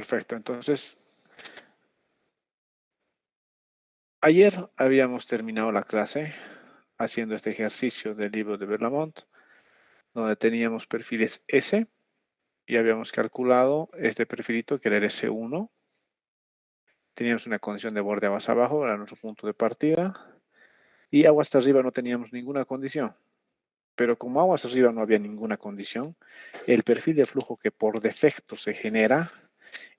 Perfecto, entonces, ayer habíamos terminado la clase haciendo este ejercicio del libro de Berlamont, donde teníamos perfiles S y habíamos calculado este perfilito que era el S1. Teníamos una condición de borde aguas abajo, era nuestro punto de partida, y aguas arriba no teníamos ninguna condición. Pero como aguas arriba no había ninguna condición, el perfil de flujo que por defecto se genera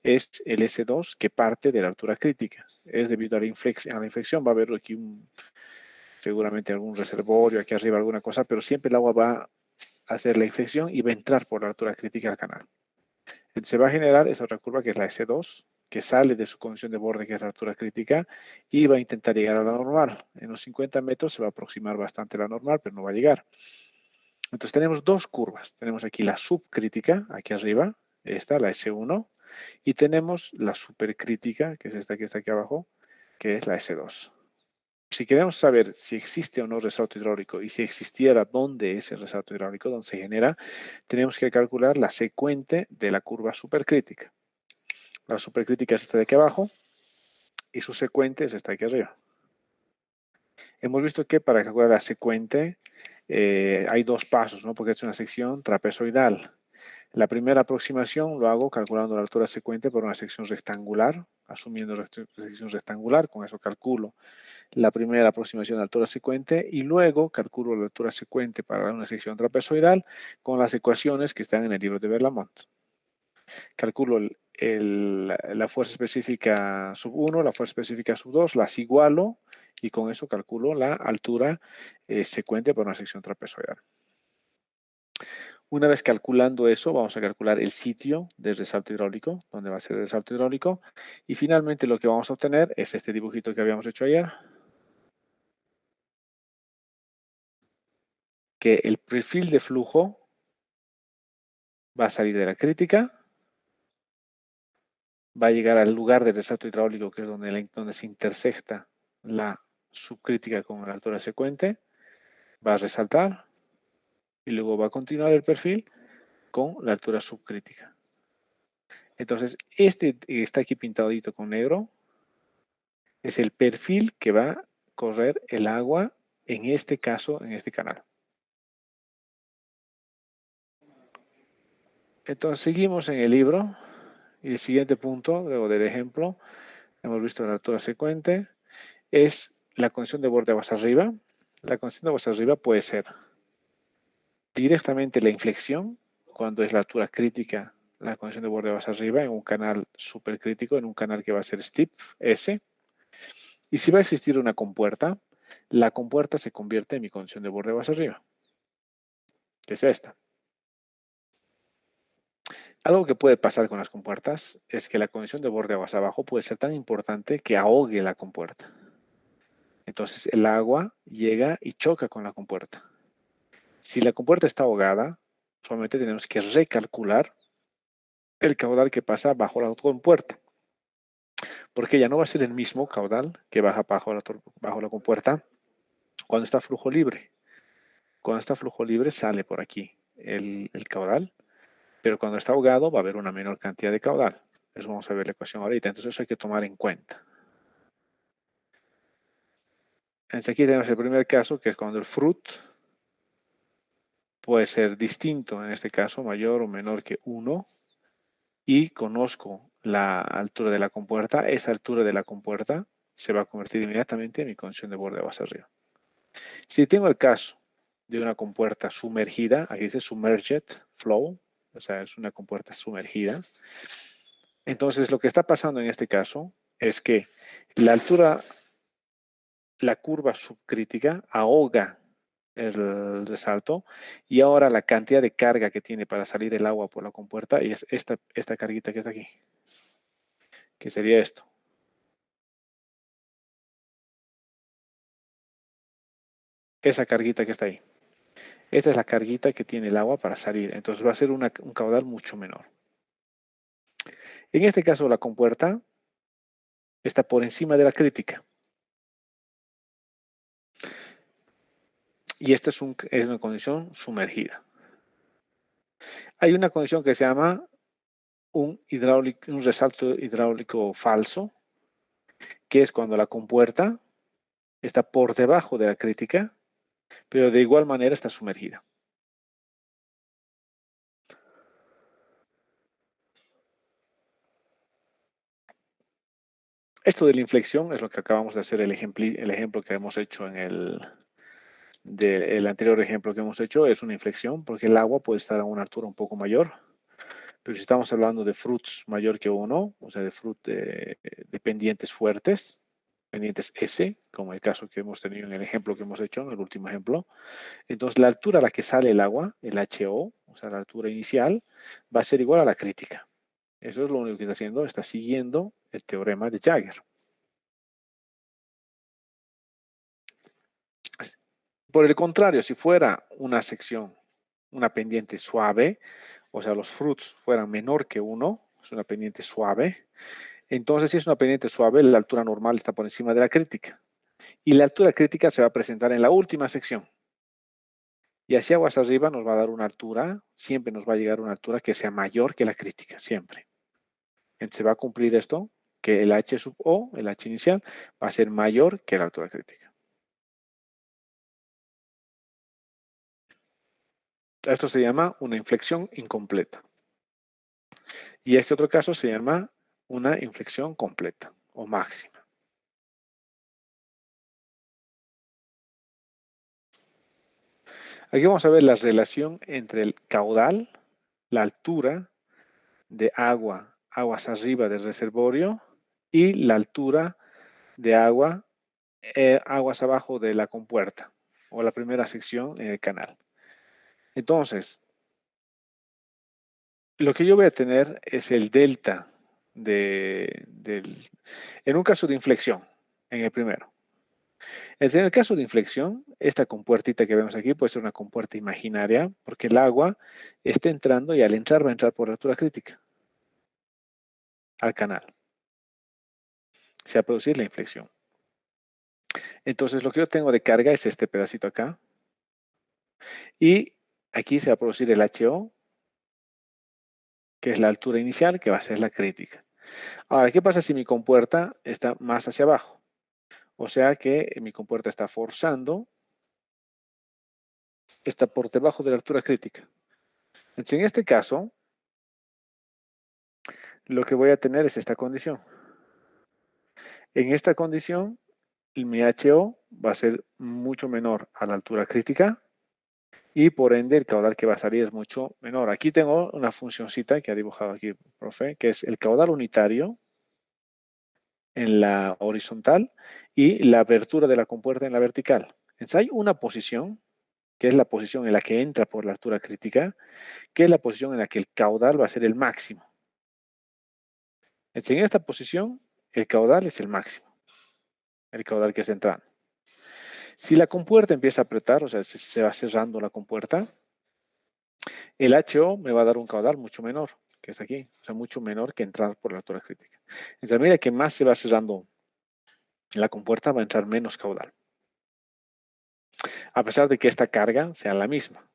es el S2 que parte de la altura crítica. Es debido a la inflexión, va a haber aquí seguramente algún reservorio, aquí arriba alguna cosa, pero siempre el agua va a hacer la inflexión y va a entrar por la altura crítica al canal. Entonces se va a generar esa otra curva que es la S2, que sale de su condición de borde, que es la altura crítica, y va a intentar llegar a la normal. En los 50 metros se va a aproximar bastante a la normal, pero no va a llegar. Entonces tenemos dos curvas. Tenemos aquí la subcrítica, aquí arriba, esta, la S1, y tenemos la supercrítica, que es esta que está aquí abajo, que es la S2. Si queremos saber si existe o no resalto hidráulico y si existiera dónde es el resalto hidráulico, dónde se genera, tenemos que calcular la secuente de la curva supercrítica. La supercrítica es esta de aquí abajo y su secuente es esta de aquí arriba. Hemos visto que para calcular la secuente hay dos pasos, ¿no? Porque es una sección trapezoidal. La primera aproximación lo hago calculando la altura secuente por una sección rectangular, asumiendo sección rectangular, con eso calculo la primera aproximación de altura secuente y luego calculo la altura secuente para una sección trapezoidal con las ecuaciones que están en el libro de Berlamont. Calculo la fuerza específica sub 1, la fuerza específica sub 2, las igualo y con eso calculo la altura secuente para una sección trapezoidal. Una vez calculando eso, vamos a calcular el sitio del resalto hidráulico, donde va a ser el resalto hidráulico. Y finalmente lo que vamos a obtener es este dibujito que habíamos hecho ayer, que el perfil de flujo va a salir de la crítica, va a llegar al lugar del resalto hidráulico, que es donde se intersecta la subcrítica con la altura secuente, va a resaltar y luego va a continuar el perfil con la altura subcrítica. Entonces, este que está aquí pintadito con negro es el perfil que va a correr el agua, en este caso, en este canal. Entonces, seguimos en el libro y el siguiente punto, luego del ejemplo, hemos visto la altura secuente, es la condición de borde aguas arriba. La condición de aguas arriba puede ser directamente la inflexión, cuando es la altura crítica, la condición de borde aguas arriba, en un canal supercrítico, en un canal que va a ser steep, S. Y si va a existir una compuerta, la compuerta se convierte en mi condición de borde aguas arriba, que es esta. Algo que puede pasar con las compuertas es que la condición de borde aguas abajo puede ser tan importante que ahogue la compuerta. Entonces el agua llega y choca con la compuerta. Si la compuerta está ahogada, solamente tenemos que recalcular el caudal que pasa bajo la compuerta. Porque ya no va a ser el mismo caudal que baja bajo la compuerta cuando está flujo libre. Cuando está flujo libre sale por aquí el caudal, pero cuando está ahogado va a haber una menor cantidad de caudal. Eso vamos a ver la ecuación ahorita. Entonces eso hay que tomar en cuenta. Entonces aquí tenemos el primer caso, que es cuando el fruit puede ser distinto, en este caso mayor o menor que 1, y conozco la altura de la compuerta. Esa altura de la compuerta se va a convertir inmediatamente en mi condición de borde aguas arriba. Si tengo el caso de una compuerta sumergida, aquí dice submerged flow, o sea, es una compuerta sumergida. Entonces, lo que está pasando en este caso es que la altura, la curva subcrítica ahoga el resalto y ahora la cantidad de carga que tiene para salir el agua por la compuerta es esta carguita que está aquí, que sería esto. Esa carguita que está ahí. Esta es la carguita que tiene el agua para salir. Entonces va a ser un caudal mucho menor. En este caso, la compuerta está por encima de la crítica. Y esta es una condición sumergida. Hay una condición que se llama un resalto hidráulico falso, que es cuando la compuerta está por debajo de la crítica, pero de igual manera está sumergida. Esto de la inflexión es lo que acabamos de hacer, el ejemplo que hemos hecho en el anterior ejemplo que hemos hecho es una inflexión, porque el agua puede estar a una altura un poco mayor, pero si estamos hablando de frutos mayor que 1, o sea, de pendientes fuertes, pendientes S, como el caso que hemos tenido en el ejemplo que hemos hecho, en el último ejemplo, entonces la altura a la que sale el agua, el HO, o sea, la altura inicial, va a ser igual a la crítica. Eso es lo único que está haciendo, está siguiendo el teorema de Jagger. Por el contrario, si fuera una sección, una pendiente suave, o sea, los frutos fueran menor que 1, es una pendiente suave, entonces si es una pendiente suave, la altura normal está por encima de la crítica. Y la altura crítica se va a presentar en la última sección. Y hacia aguas arriba nos va a dar una altura, siempre nos va a llegar una altura que sea mayor que la crítica, siempre. Entonces se va a cumplir esto, que el H sub O, el H inicial, va a ser mayor que la altura crítica. Esto se llama una inflexión incompleta. Y este otro caso se llama una inflexión completa o máxima. Aquí vamos a ver la relación entre el caudal, la altura de aguas arriba del reservorio y la altura de aguas abajo de la compuerta o la primera sección en el canal. Entonces, lo que yo voy a tener es el delta en un caso de inflexión, en el primero. En el caso de inflexión, esta compuertita que vemos aquí puede ser una compuerta imaginaria porque el agua está entrando y al entrar va a entrar por la altura crítica al canal. Se va a producir la inflexión. Entonces lo que yo tengo de carga es este pedacito acá. Y aquí se va a producir el HO, que es la altura inicial, que va a ser la crítica. Ahora, ¿qué pasa si mi compuerta está más hacia abajo? O sea que mi compuerta está forzando, está por debajo de la altura crítica. Entonces, en este caso, lo que voy a tener es esta condición. En esta condición, mi HO va a ser mucho menor a la altura crítica y por ende el caudal que va a salir es mucho menor. Aquí tengo una funcioncita que ha dibujado aquí, profe, que es el caudal unitario en la horizontal y la apertura de la compuerta en la vertical. Entonces hay una posición, que es la posición en la que entra por la altura crítica, que es la posición en la que el caudal va a ser el máximo. Entonces, en esta posición, el caudal es el máximo, el caudal que está entrando. Si la compuerta empieza a apretar, o sea, se va cerrando la compuerta, el HO me va a dar un caudal mucho menor, que es aquí, o sea, mucho menor que entrar por la altura crítica. Entonces, a medida que más se va cerrando la compuerta, va a entrar menos caudal, a pesar de que esta carga sea la misma,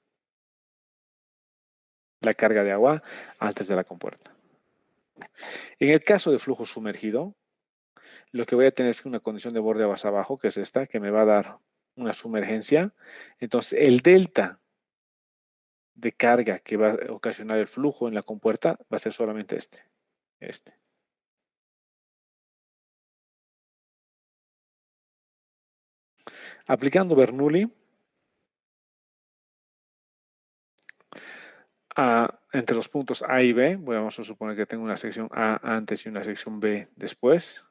la carga de agua antes de la compuerta. En el caso de flujo sumergido, lo que voy a tener es una condición de borde aguas abajo, que es esta, que me va a dar una sumergencia. Entonces, el delta de carga que va a ocasionar el flujo en la compuerta va a ser solamente este. Aplicando Bernoulli entre los puntos A y B, vamos a suponer que tengo una sección A antes y una sección B después.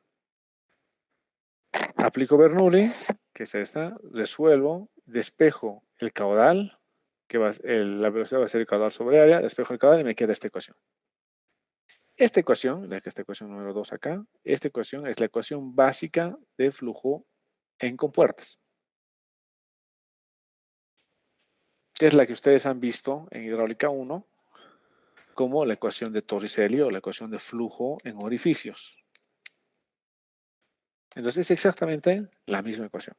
Aplico Bernoulli, que es esta, resuelvo, despejo el caudal, la velocidad va a ser el caudal sobre área, despejo el caudal y me queda esta ecuación. Esta ecuación, esta ecuación número 2 acá, esta ecuación es la ecuación básica de flujo en compuertas. Que es la que ustedes han visto en hidráulica 1 como la ecuación de Torricelli o la ecuación de flujo en orificios. Entonces es exactamente la misma ecuación.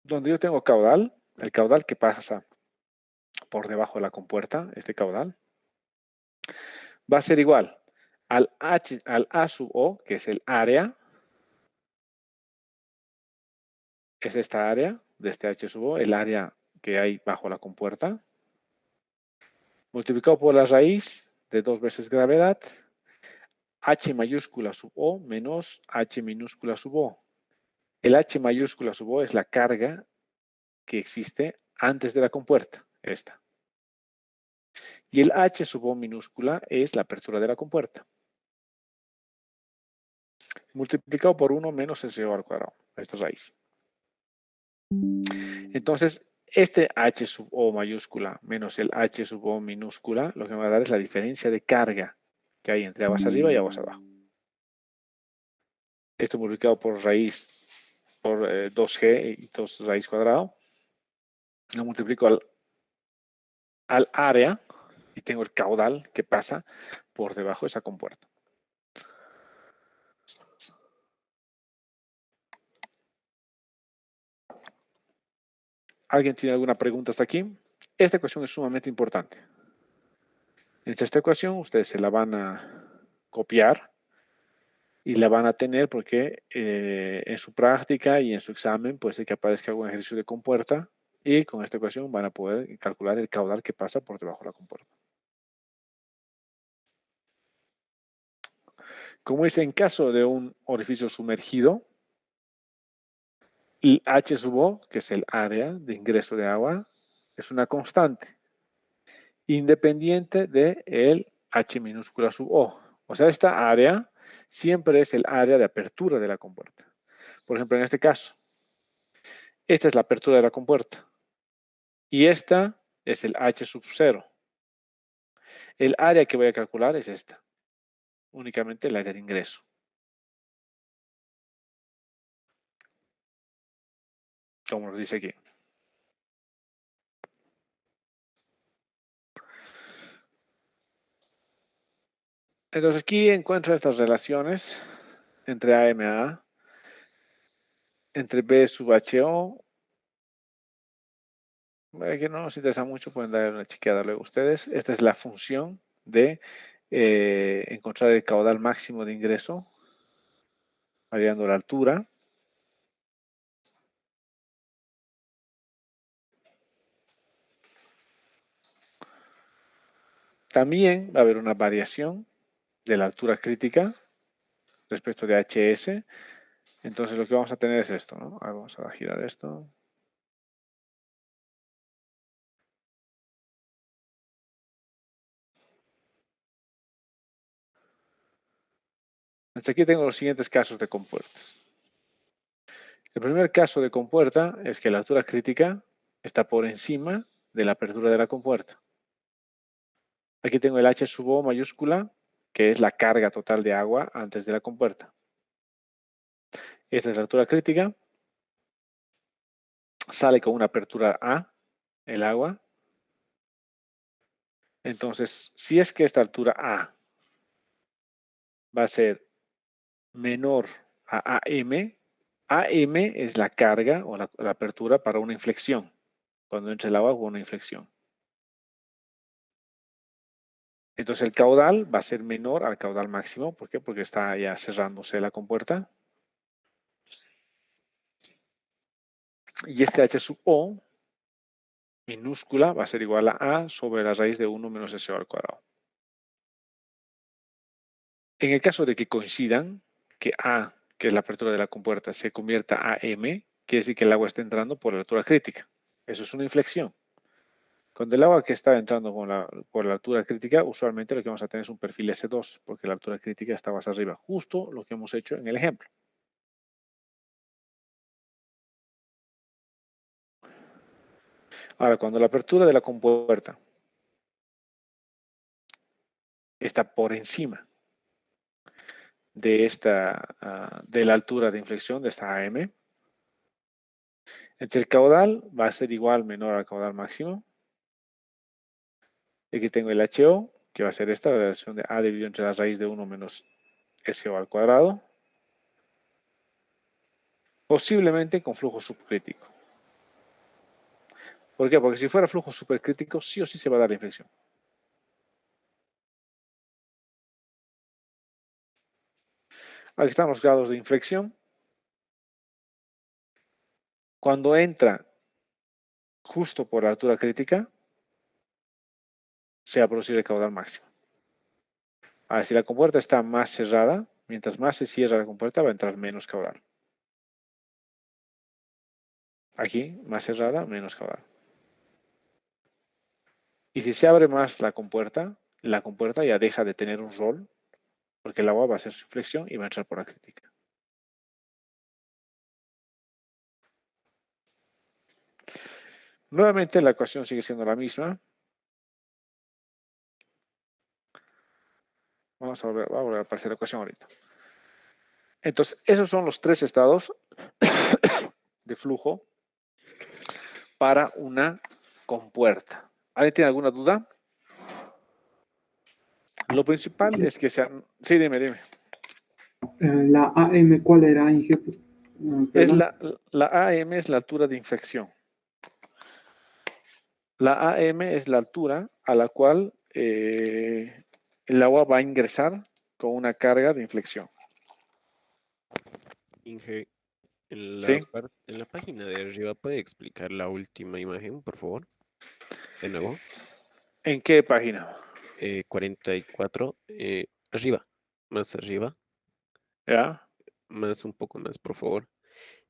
Donde yo tengo caudal, el caudal que pasa por debajo de la compuerta, este caudal, va a ser igual al A sub O, que es el área, es esta área de este H sub O, el área que hay bajo la compuerta, multiplicado por la raíz de 2 veces gravedad, H mayúscula sub O menos H minúscula sub O. El H mayúscula sub O es la carga que existe antes de la compuerta, esta. Y el H sub O minúscula es la apertura de la compuerta. Multiplicado por 1 menos SO al cuadrado, esta raíz. Entonces, este H sub O mayúscula menos el H sub O minúscula, lo que me va a dar es la diferencia de carga que hay entre aguas arriba y aguas abajo. Esto multiplicado por raíz, por 2G y 2 raíz cuadrado. Lo multiplico al área y tengo el caudal que pasa por debajo de esa compuerta. ¿Alguien tiene alguna pregunta hasta aquí? Esta ecuación es sumamente importante. Entre esta ecuación ustedes se la van a copiar y la van a tener porque en su práctica y en su examen puede ser que aparezca algún ejercicio de compuerta y con esta ecuación van a poder calcular el caudal que pasa por debajo de la compuerta. Como dice, en caso de un orificio sumergido, el H sub O, que es el área de ingreso de agua, es una constante independiente del H minúscula sub O. O sea, esta área siempre es el área de apertura de la compuerta. Por ejemplo, en este caso, esta es la apertura de la compuerta y esta es el H sub 0. El área que voy a calcular es esta, únicamente el área de ingreso. Como nos dice aquí. Entonces aquí encuentro estas relaciones entre AMA, entre B sub HO. Que no nos interesa mucho, pueden darle una chequeada luego ustedes. Esta es la función de encontrar el caudal máximo de ingreso, variando la altura. También va a haber una variación de la altura crítica respecto de HS. Entonces lo que vamos a tener es esto, ¿no? Ahora vamos a girar esto. Hasta aquí tengo los siguientes casos de compuertas. El primer caso de compuerta es que la altura crítica está por encima de la apertura de la compuerta. Aquí tengo el H sub O mayúscula, que es la carga total de agua antes de la compuerta. Esta es la altura crítica. Sale con una apertura A, el agua. Entonces, si es que esta altura A va a ser menor a AM, AM es la carga o la apertura para una inflexión, cuando entra el agua o una inflexión. Entonces el caudal va a ser menor al caudal máximo. ¿Por qué? Porque está ya cerrándose la compuerta. Y este H sub O minúscula va a ser igual a A sobre la raíz de 1 menos SO al cuadrado. En el caso de que coincidan, que A, que es la apertura de la compuerta, se convierta a M, quiere decir que el agua está entrando por la altura crítica. Eso es una inflexión. Cuando el agua que está entrando por la altura crítica, usualmente lo que vamos a tener es un perfil S2, porque la altura crítica está más arriba. Justo lo que hemos hecho en el ejemplo. Ahora, cuando la apertura de la compuerta está por encima de de la altura de inflexión de esta AM, entre el caudal va a ser igual o menor al caudal máximo. Aquí tengo el HO, que va a ser esta, la relación de A dividido entre la raíz de 1 menos SO al cuadrado. Posiblemente con flujo subcrítico. ¿Por qué? Porque si fuera flujo supercrítico, sí o sí se va a dar la inflexión. Aquí están los grados de inflexión. Cuando entra justo por la altura crítica, se va a producir el caudal máximo. Ahora, si la compuerta está más cerrada, mientras más se cierra la compuerta, va a entrar menos caudal. Aquí, más cerrada, menos caudal. Y si se abre más la compuerta ya deja de tener un rol, porque el agua va a hacer su inflexión y va a entrar por la crítica. Nuevamente la ecuación sigue siendo la misma. Va a volver a aparecer la ecuación ahorita. Entonces, esos son los tres estados de flujo para una compuerta. ¿Alguien tiene alguna duda? Lo principal es que sean... Sí, dime. La AM, ¿cuál era, Inge? Es Perdón. la AM es la altura de inflexión. La AM es la altura a la cual el agua va a ingresar con una carga de inflexión. Inge, ¿Sí? en la página de arriba, ¿puede explicar la última imagen, por favor? De nuevo. ¿En qué página? 44, arriba, más arriba, ¿Ya? más un poco más, por favor.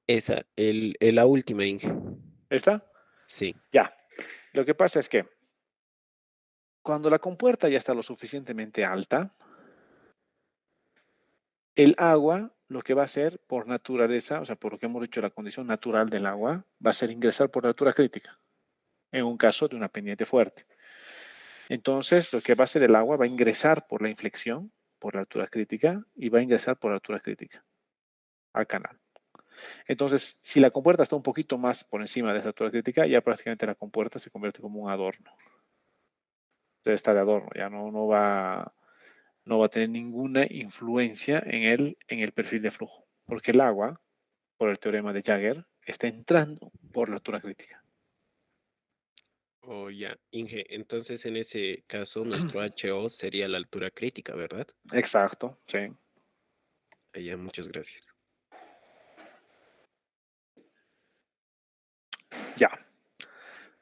Esa, la última, Inge. ¿Esta? Sí. Ya. Lo que pasa es que cuando la compuerta ya está lo suficientemente alta, el agua lo que va a hacer por naturaleza, o sea, por lo que hemos dicho, la condición natural del agua, va a ser ingresar por la altura crítica, en un caso de una pendiente fuerte. Entonces, lo que va a hacer el agua va a ingresar por la inflexión, por la altura crítica, y va a ingresar por la altura crítica al canal. Entonces, si la compuerta está un poquito más por encima de esa altura crítica, ya prácticamente la compuerta se convierte como un adorno. Entonces está de adorno, ya no va a tener ninguna influencia en el perfil de flujo, porque el agua, por el teorema de Jagger, está entrando por la altura crítica. Oh, ya, Inge, entonces en ese caso nuestro HO sería la altura crítica, ¿verdad? Exacto, sí. Ya, muchas gracias. Ya.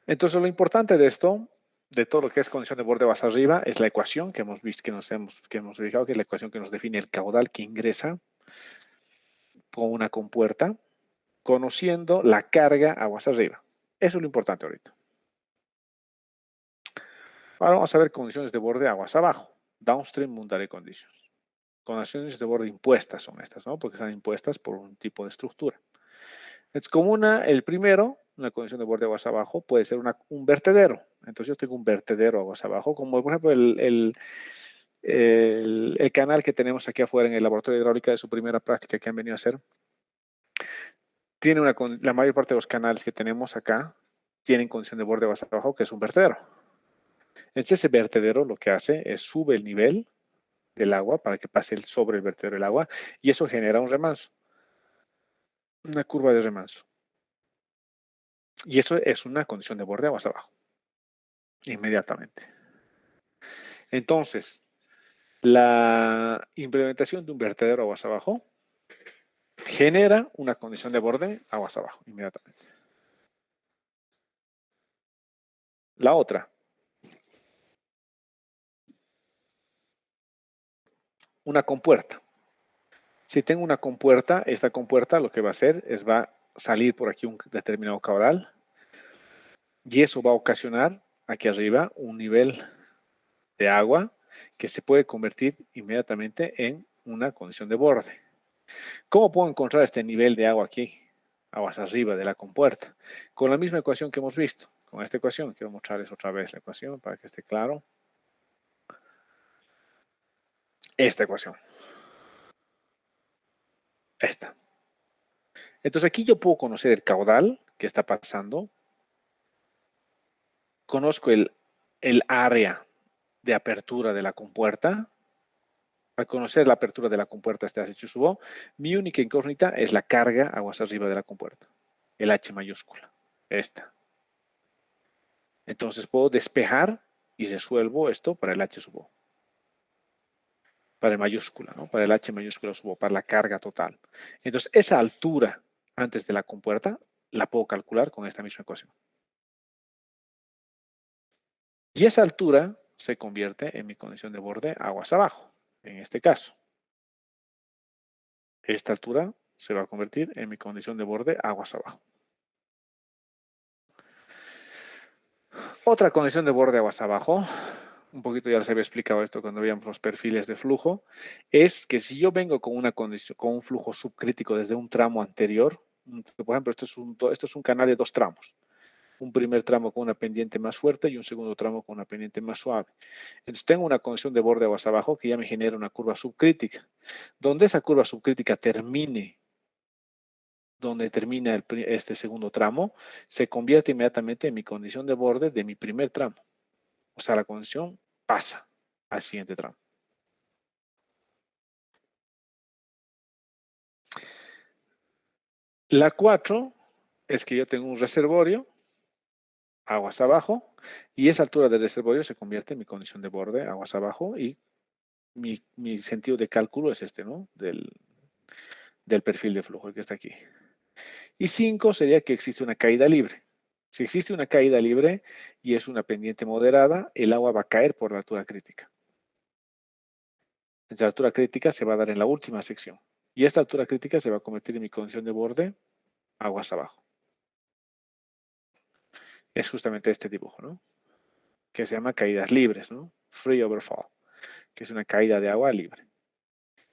Entonces, lo importante de esto, de todo lo que es condición de borde vas arriba, es la ecuación que hemos visto, que hemos fijado, que es la ecuación que nos define el caudal que ingresa con una compuerta, conociendo la carga aguas arriba. Eso es lo importante ahorita. Ahora vamos a ver condiciones de borde aguas abajo. Downstream boundary conditions. Condiciones de borde impuestas son estas, ¿no? Porque están impuestas por un tipo de estructura. Es como el primero, una condición de borde aguas abajo, puede ser un vertedero. Entonces yo tengo un vertedero aguas abajo, como por ejemplo el canal que tenemos aquí afuera en el laboratorio de hidráulica de su primera práctica que han venido a hacer. La mayor parte de los canales que tenemos acá tienen condición de borde aguas abajo, que es un vertedero. Entonces ese vertedero lo que hace es sube el nivel del agua para que pase sobre el vertedero del agua y eso genera un remanso, una curva de remanso. Y eso es una condición de borde aguas abajo, inmediatamente. Entonces, la implementación de un vertedero aguas abajo genera una condición de borde aguas abajo, inmediatamente. La otra, una compuerta. Si tengo una compuerta, esta compuerta lo que va a hacer es va a salir por aquí un determinado caudal y eso va a ocasionar aquí arriba un nivel de agua que se puede convertir inmediatamente en una condición de borde. ¿Cómo puedo encontrar este nivel de agua aquí, aguas arriba de la compuerta? Con la misma ecuación que hemos visto. Con esta ecuación, quiero mostrarles otra vez la ecuación para que esté claro. Esta ecuación. Esta. Entonces aquí yo puedo conocer el caudal que está pasando. Conozco el área de apertura de la compuerta. Al conocer la apertura de la compuerta, este H sub O, mi única incógnita es la carga aguas arriba de la compuerta. El H mayúscula. Esta. Entonces puedo despejar y resuelvo esto para el H sub O. para el mayúscula, ¿no? Para el H mayúscula subo, para la carga total. Entonces, esa altura antes de la compuerta la puedo calcular con esta misma ecuación. Y esa altura se convierte en mi condición de borde aguas abajo, en este caso. Esta altura se va a convertir en mi condición de borde aguas abajo. Otra condición de borde aguas abajo, un poquito ya les había explicado esto cuando veíamos los perfiles de flujo, es que si yo vengo con una condición, con un flujo subcrítico desde un tramo anterior, por ejemplo, esto es un canal de 2 tramos. Un primer tramo con una pendiente más fuerte y un segundo tramo con una pendiente más suave. Entonces tengo una condición de borde aguas abajo que ya me genera una curva subcrítica. Donde esa curva subcrítica termine, donde termina este segundo tramo, se convierte inmediatamente en mi condición de borde de mi primer tramo. O sea, la condición pasa al siguiente tramo. La 4 es que yo tengo un reservorio, aguas abajo, y esa altura del reservorio se convierte en mi condición de borde, aguas abajo, y mi sentido de cálculo es este, ¿no? Del perfil de flujo, el que está aquí. Y 5 sería que existe una caída libre. Si existe una caída libre y es una pendiente moderada, el agua va a caer por la altura crítica. La altura crítica se va a dar en la última sección. Y esta altura crítica se va a convertir en mi condición de borde aguas abajo. Es justamente este dibujo, ¿no? Que se llama caídas libres, ¿no? Free overfall, que es una caída de agua libre.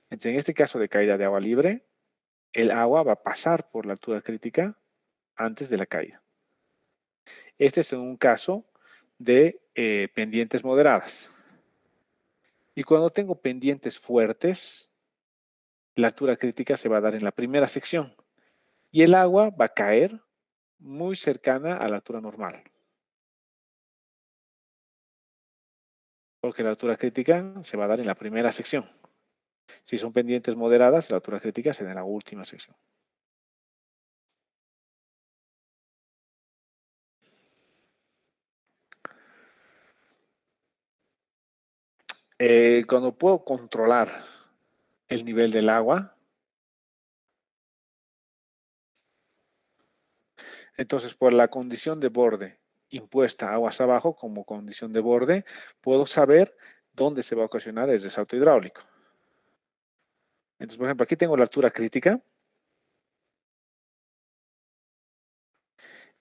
Entonces, en este caso de caída de agua libre, el agua va a pasar por la altura crítica antes de la caída. Este es un caso de pendientes moderadas. Y cuando tengo pendientes fuertes, la altura crítica se va a dar en la primera sección y el agua va a caer muy cercana a la altura normal. Porque la altura crítica se va a dar en la primera sección. Si son pendientes moderadas, la altura crítica será en la última sección. Cuando puedo controlar el nivel del agua, entonces por la condición de borde impuesta aguas abajo como condición de borde, puedo saber dónde se va a ocasionar el resalto hidráulico. Entonces, por ejemplo, aquí tengo la altura crítica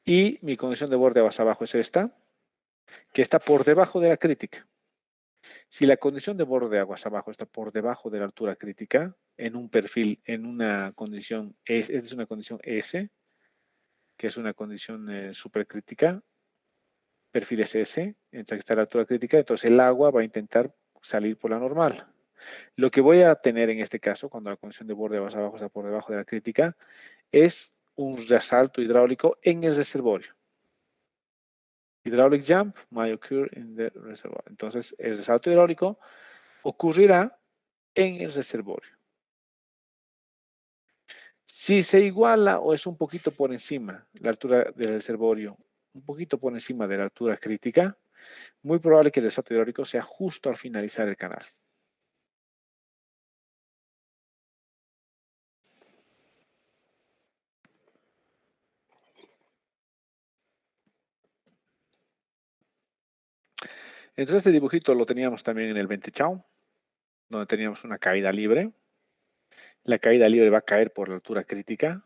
y mi condición de borde aguas abajo es esta, que está por debajo de la crítica. Si la condición de borde de aguas abajo está por debajo de la altura crítica, en un perfil, en una condición, esta es una condición S, que es una condición supercrítica, perfil SS, entre que está la altura crítica, entonces el agua va a intentar salir por la normal. Lo que voy a tener en este caso, cuando la condición de borde de aguas abajo está por debajo de la crítica, es un resalto hidráulico en el reservorio. Hydraulic jump may occur in the reservoir. Entonces, el resalto hidráulico ocurrirá en el reservorio. Si se iguala o es un poquito por encima la altura del reservorio, un poquito por encima de la altura crítica, muy probable que el resalto hidráulico sea justo al finalizar el canal. Entonces este dibujito lo teníamos también en el Ventechau, donde teníamos una caída libre. La caída libre va a caer por la altura crítica.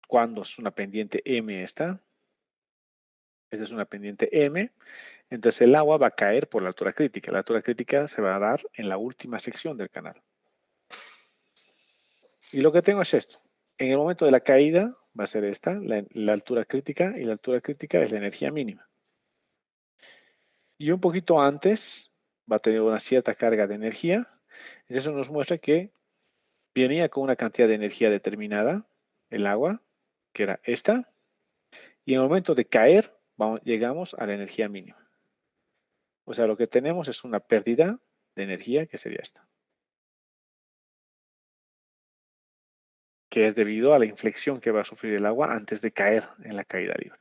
Cuando es una pendiente M esta. Esta es una pendiente M. Entonces el agua va a caer por la altura crítica. La altura crítica se va a dar en la última sección del canal. Y lo que tengo es esto. En el momento de la caída va a ser esta, la altura crítica, y la altura crítica es la energía mínima. Y un poquito antes va a tener una cierta carga de energía. Eso nos muestra que venía con una cantidad de energía determinada, el agua, que era esta. Y en el momento de caer, llegamos a la energía mínima. O sea, lo que tenemos es una pérdida de energía, que sería esta. Que es debido a la inflexión que va a sufrir el agua antes de caer en la caída libre.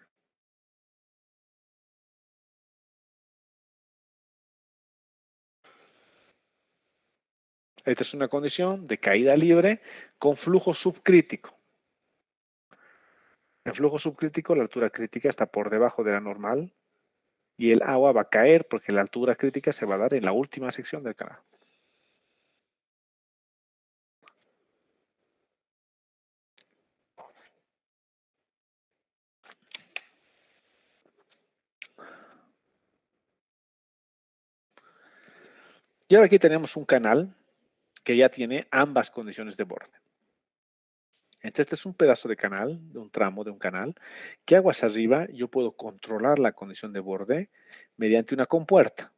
Esta es una condición de caída libre con flujo subcrítico. En flujo subcrítico, la altura crítica está por debajo de la normal y el agua va a caer porque la altura crítica se va a dar en la última sección del canal. Y ahora aquí tenemos un canal que ya tiene ambas condiciones de borde. Entonces, este es un pedazo de canal, de un tramo de un canal, que aguas arriba yo puedo controlar la condición de borde mediante una compuerta.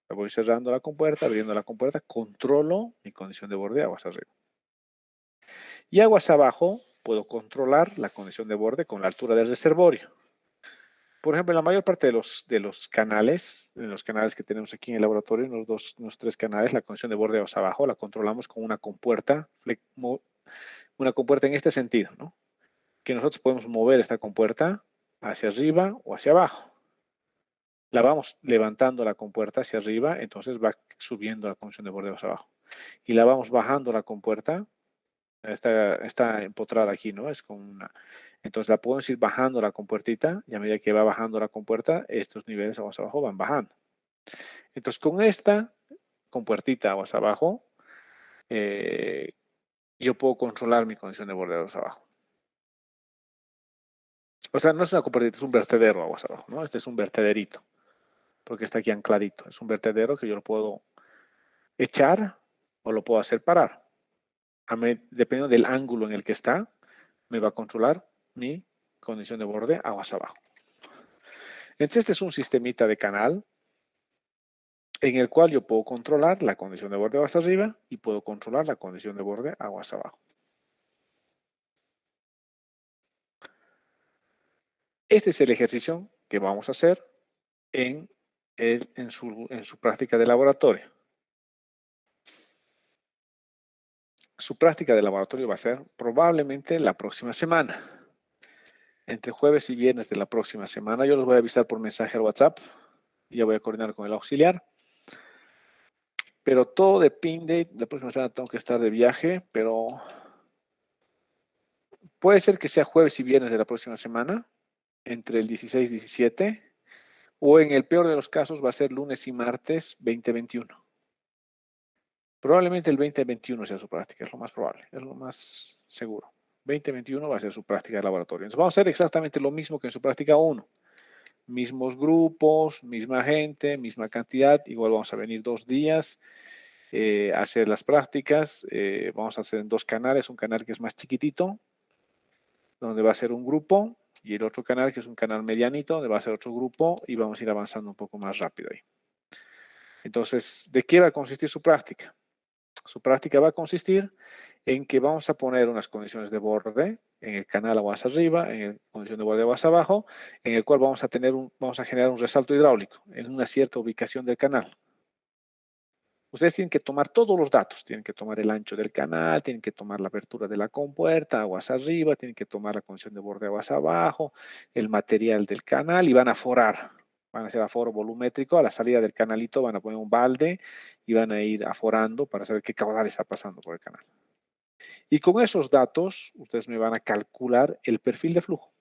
Voy cerrando la compuerta, abriendo la compuerta, controlo mi condición de borde aguas arriba. Y aguas abajo puedo controlar la condición de borde con la altura del reservorio. Por ejemplo, en la mayor parte de los canales, en los canales que tenemos aquí en el laboratorio, unos 3 canales, la condición de borde aguas abajo la controlamos con una compuerta en este sentido, ¿no? Que nosotros podemos mover esta compuerta hacia arriba o hacia abajo. La vamos levantando la compuerta hacia arriba, entonces va subiendo la condición de borde hacia abajo. Y la vamos bajando la compuerta, está empotrada aquí, ¿no? Es como una... Entonces la podemos ir bajando la compuertita y a medida que va bajando la compuerta, estos niveles aguas abajo van bajando. Entonces con esta compuertita aguas abajo, yo puedo controlar mi condición de borde aguas abajo. O sea, no es una compuertita, es un vertedero aguas abajo, ¿no? Este es un vertederito, porque está aquí ancladito. Es un vertedero que yo lo puedo echar o lo puedo hacer parar. Dependiendo del ángulo en el que está, me va a controlar mi condición de borde aguas abajo. Entonces, este es un sistemita de canal en el cual yo puedo controlar la condición de borde aguas arriba y puedo controlar la condición de borde aguas abajo. Este es el ejercicio que vamos a hacer en su práctica de laboratorio. Su práctica de laboratorio va a ser probablemente la próxima semana. Entre jueves y viernes de la próxima semana. Yo los voy a avisar por mensaje al WhatsApp. Ya voy a coordinar con el auxiliar. Pero todo depende. La próxima semana tengo que estar de viaje, pero puede ser que sea jueves y viernes de la próxima semana, entre el 16 y 17, o en el peor de los casos va a ser lunes y martes 2021. Probablemente el 2021 sea su práctica, es lo más probable, es lo más seguro. 2021 va a ser su práctica de laboratorio. Entonces vamos a hacer exactamente lo mismo que en su práctica 1. Mismos grupos, misma gente, misma cantidad. Igual vamos a venir 2 días a hacer las prácticas. Vamos a hacer en 2 canales. Un canal que es más chiquitito, donde va a ser un grupo. Y el otro canal que es un canal medianito, donde va a ser otro grupo. Y vamos a ir avanzando un poco más rápido ahí. Entonces, ¿de qué va a consistir su práctica? Su práctica va a consistir en que vamos a poner unas condiciones de borde en el canal aguas arriba, en la condición de borde aguas abajo, en el cual vamos a generar un resalto hidráulico en una cierta ubicación del canal. Ustedes tienen que tomar todos los datos, tienen que tomar el ancho del canal, tienen que tomar la apertura de la compuerta, aguas arriba, tienen que tomar la condición de borde aguas abajo, el material del canal y van a forar. Van a hacer aforo volumétrico, a la salida del canalito van a poner un balde y van a ir aforando para saber qué caudal está pasando por el canal. Y con esos datos, ustedes me van a calcular el perfil de flujo.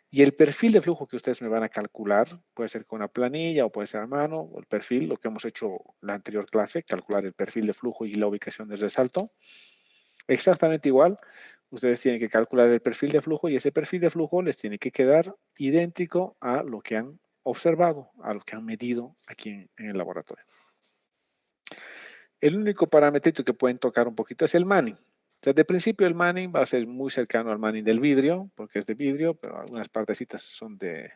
Y el perfil de flujo que ustedes me van a calcular, puede ser con una planilla o puede ser a mano, o el perfil, lo que hemos hecho la anterior clase, calcular el perfil de flujo y la ubicación del resalto. Exactamente igual, ustedes tienen que calcular el perfil de flujo y ese perfil de flujo les tiene que quedar idéntico a lo que han observado, a lo que han medido aquí en el laboratorio. El único parámetro que pueden tocar un poquito es el Manning. O sea, de principio el Manning va a ser muy cercano al Manning del vidrio, porque es de vidrio, pero algunas partecitas son de...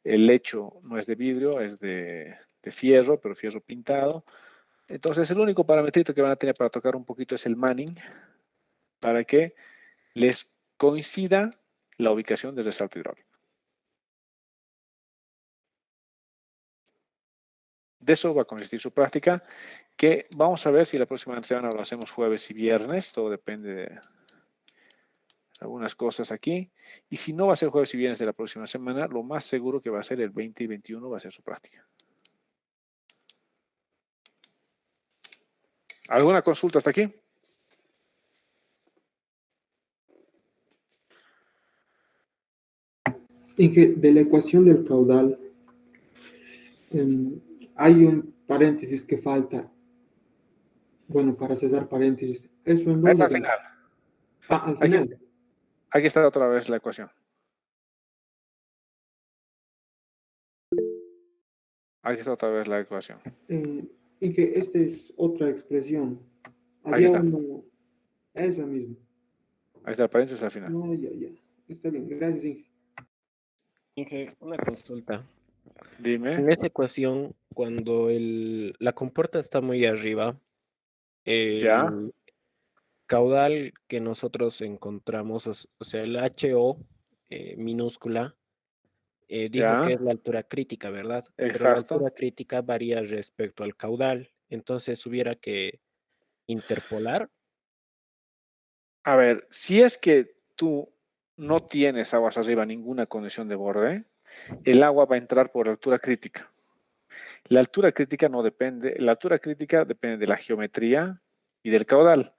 El lecho no es de vidrio, es de fierro, pero fierro pintado. Entonces, el único parámetro que van a tener para tocar un poquito es el Manning, para que les coincida la ubicación del resalto hidráulico. De eso va a consistir su práctica, que vamos a ver si la próxima semana lo hacemos jueves y viernes, todo depende de algunas cosas aquí. Y si no va a ser jueves y viernes de la próxima semana, lo más seguro que va a ser el 20 y 21 va a ser su práctica. ¿Alguna consulta hasta aquí? Inge, de la ecuación del caudal, hay un paréntesis que falta. Bueno, para cesar paréntesis. ¿Eso en Es dónde al va? final. Ah, al Aquí, final. aquí está otra vez la ecuación. Aquí está otra vez la ecuación. Inge, esta es otra expresión. Aquí Había está. uno, esa misma. Ahí está el paréntesis al final. No, ya, ya. Está bien, gracias, Inge. Inge, una consulta. Dime. En esa ecuación, cuando la compuerta está muy arriba, Ya, el caudal que nosotros encontramos, o sea, el HO minúscula, dijo que ya. es la altura crítica, ¿verdad? Pero la Exacto. altura crítica varía respecto al caudal. Entonces hubiera que interpolar. A ver, si es que tú no tienes aguas arriba ninguna condición de borde, el agua va a entrar por altura crítica. La altura crítica no depende, la altura crítica depende de la geometría y del caudal.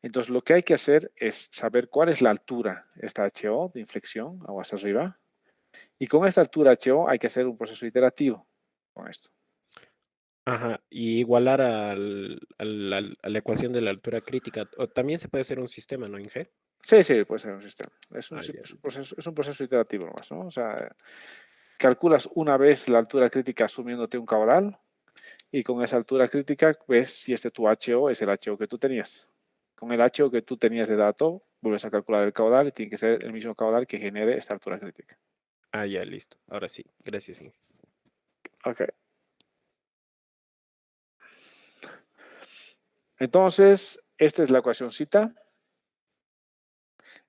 Entonces, lo que hay que hacer es saber cuál es la altura, esta HO de inflexión, aguas arriba. Y con esta altura HO hay que hacer un proceso iterativo con esto. Ajá, y igualar a la ecuación de la altura crítica. O también se puede hacer un sistema, ¿no, Inge? Sí, sí, puede ser un sistema. Ah, ya. Es un proceso iterativo nomás, ¿no? O sea, calculas una vez la altura crítica asumiéndote un caudal y con esa altura crítica ves si este tu HO es el HO que tú tenías. Con el HO que tú tenías de dato, vuelves a calcular el caudal y tiene que ser el mismo caudal que genere esta altura crítica. Ah, ya, listo. Ahora sí. Gracias, Inge. Ok. Entonces, esta es la ecuacióncita.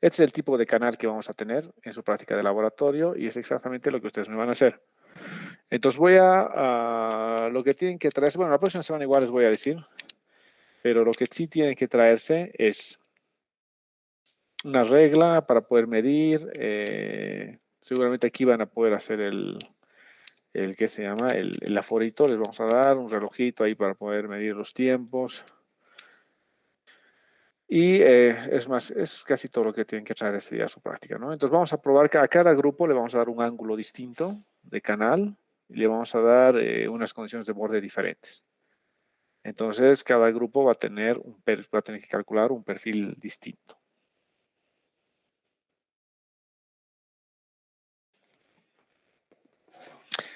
Este es el tipo de canal que vamos a tener en su práctica de laboratorio y es exactamente lo que ustedes me van a hacer. Entonces lo que tienen que traerse, bueno, la próxima semana igual les voy a decir, pero lo que sí tienen que traerse es una regla para poder medir. Seguramente aquí van a poder hacer el ¿qué se llama? El aforito. Les vamos a dar un relojito ahí para poder medir los tiempos. Y es más, es casi todo lo que tienen que traer ese día a su práctica, ¿no? Entonces vamos a probar que a cada grupo le vamos a dar un ángulo distinto de canal y le vamos a dar unas condiciones de borde diferentes. Entonces cada grupo va a tener que calcular un perfil distinto.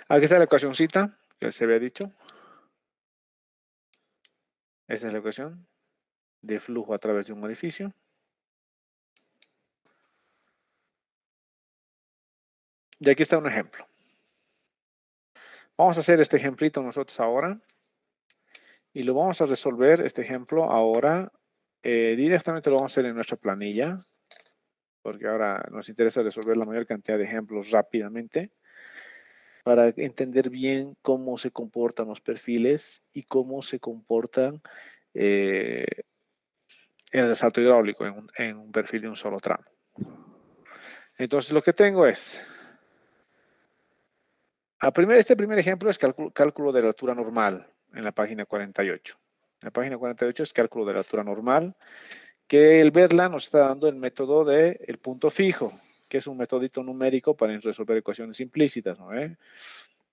Aquí está la ecuacióncita que se había dicho. Esta es la ecuación de flujo a través de un orificio. Y aquí está un ejemplo. Vamos a hacer este ejemplito nosotros ahora. Y lo vamos a resolver, este ejemplo, ahora. Directamente lo vamos a hacer en nuestra planilla. Porque ahora nos interesa resolver la mayor cantidad de ejemplos rápidamente. Para entender bien cómo se comportan los perfiles y cómo se comportan el resalto hidráulico en un perfil de un solo tramo. Entonces lo que tengo es, este primer ejemplo es cálculo de la altura normal en la página 48. En la página 48 es cálculo de la altura normal, que el verla nos está dando el método del punto fijo, que es un metodito numérico para resolver ecuaciones implícitas, ¿no? En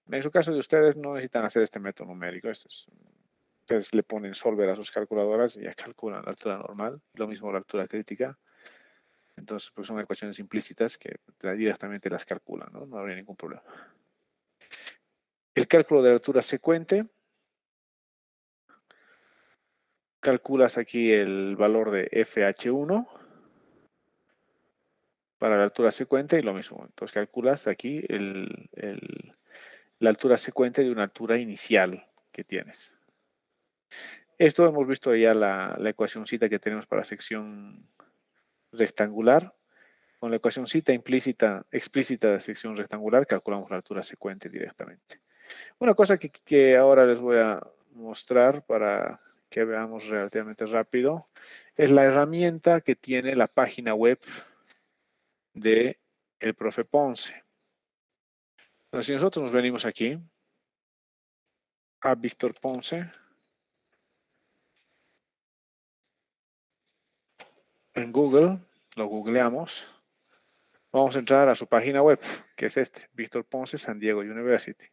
el caso de ustedes no necesitan hacer este método numérico, ustedes le ponen solver a sus calculadoras y ya calculan la altura normal, lo mismo la altura crítica. Entonces, pues son ecuaciones implícitas que directamente las calculan, ¿no? No habría ningún problema. El cálculo de la altura secuente. Calculas aquí el valor de FH1 para la altura secuente y lo mismo. Entonces calculas aquí la altura secuente de una altura inicial que tienes. Esto hemos visto ya la ecuacióncita que tenemos para sección rectangular. Con la ecuacióncita explícita de sección rectangular calculamos la altura secuente directamente. Una cosa que ahora les voy a mostrar para que veamos relativamente rápido es la herramienta que tiene la página web de el profe Ponce. Entonces, si nosotros nos venimos aquí a Víctor Ponce, en Google, lo googleamos. Vamos a entrar a su página web, que es Víctor Ponce San Diego University.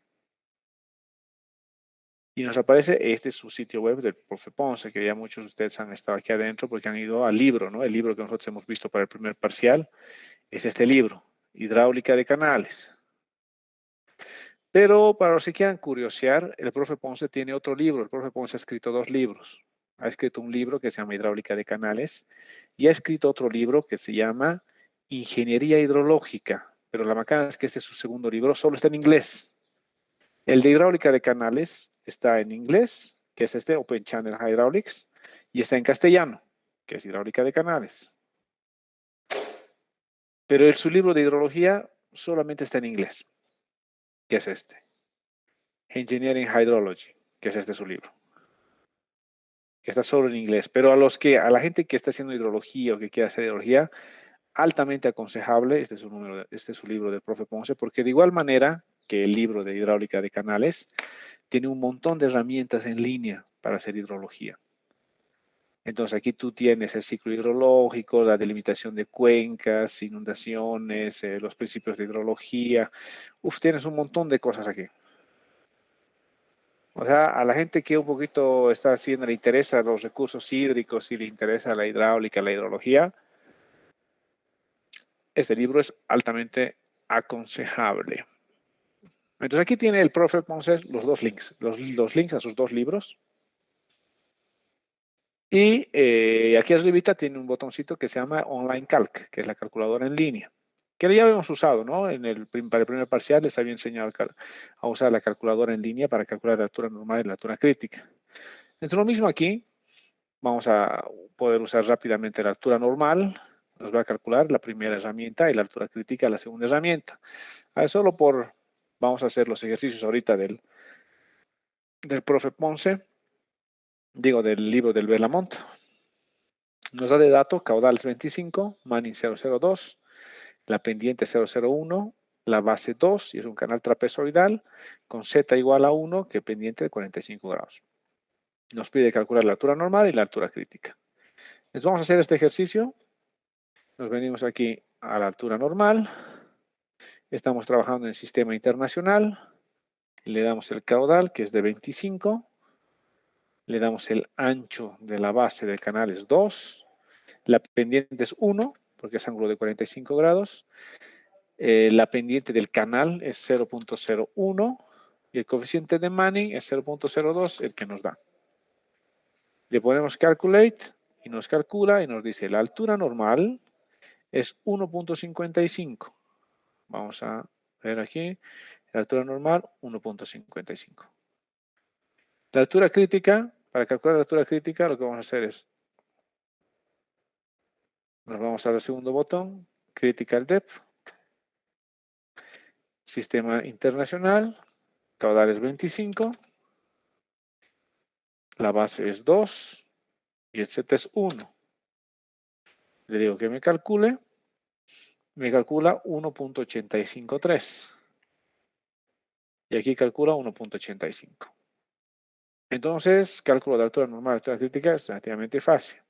Y nos aparece, este es su sitio web del profe Ponce, que ya muchos de ustedes han estado aquí adentro porque han ido al libro, ¿no? El libro que nosotros hemos visto para el primer parcial es este libro, Hidráulica de Canales. Pero para los que quieran curiosear, el profe Ponce tiene otro libro. El profe Ponce ha escrito 2 libros. Ha escrito un libro que se llama Hidráulica de Canales y ha escrito otro libro que se llama Ingeniería Hidrológica. Pero la macana es que este es su segundo libro, solo está en inglés. El de Hidráulica de Canales está en inglés, que es este Open Channel Hydraulics, y está en castellano, que es Hidráulica de Canales. Pero su libro de hidrología solamente está en inglés, que es este. Engineering Hydrology, que es este su libro, que está solo en inglés. Pero a la gente que está haciendo hidrología o que quiere hacer hidrología, altamente aconsejable, este es su libro del profe Ponce, porque de igual manera que el libro de hidráulica de canales, tiene un montón de herramientas en línea para hacer hidrología. Entonces aquí tú tienes el ciclo hidrológico, la delimitación de cuencas, inundaciones, los principios de hidrología. Tienes un montón de cosas aquí. O sea, a la gente que un poquito está haciendo, le interesa los recursos hídricos y le interesa la hidráulica, la hidrología, este libro es altamente aconsejable. Entonces aquí tiene el profe Ponce los 2 links, los links a sus 2 libros. Y aquí arribita tiene un botoncito que se llama Online Calc, que es la calculadora en línea, que ya habíamos usado, ¿no? Para el primer parcial les había enseñado a usar la calculadora en línea para calcular la altura normal y la altura crítica. Entonces lo mismo aquí, vamos a poder usar rápidamente la altura normal, nos va a calcular la primera herramienta y la altura crítica la segunda herramienta. Vamos a hacer los ejercicios ahorita del profe Ponce, del libro del Berlamont. Nos da de dato caudales 25, Manning 002, la pendiente 001, la base 2, y es un canal trapezoidal, con Z igual a 1, que pendiente de 45 grados. Nos pide calcular la altura normal y la altura crítica. Entonces vamos a hacer este ejercicio. Nos venimos aquí a la altura normal. Estamos trabajando en sistema internacional. Le damos el caudal, que es de 25. Le damos el ancho de la base del canal es 2. La pendiente es 1, porque es ángulo de 45 grados. La pendiente del canal es 0.01 y el coeficiente de Manning es 0.02, el que nos da. Le ponemos calculate y nos calcula y nos dice la altura normal es 1.55. Vamos a ver aquí, la altura normal 1.55. La altura crítica, para calcular la altura crítica lo que vamos a hacer es, nos vamos al segundo botón, Critical Depth, Sistema Internacional, caudal es 25, la base es 2 y el Z es 1. Le digo que me calcula 1.853. Y aquí calcula 1.85. Entonces, cálculo de altura normal, altura crítica es relativamente fácil.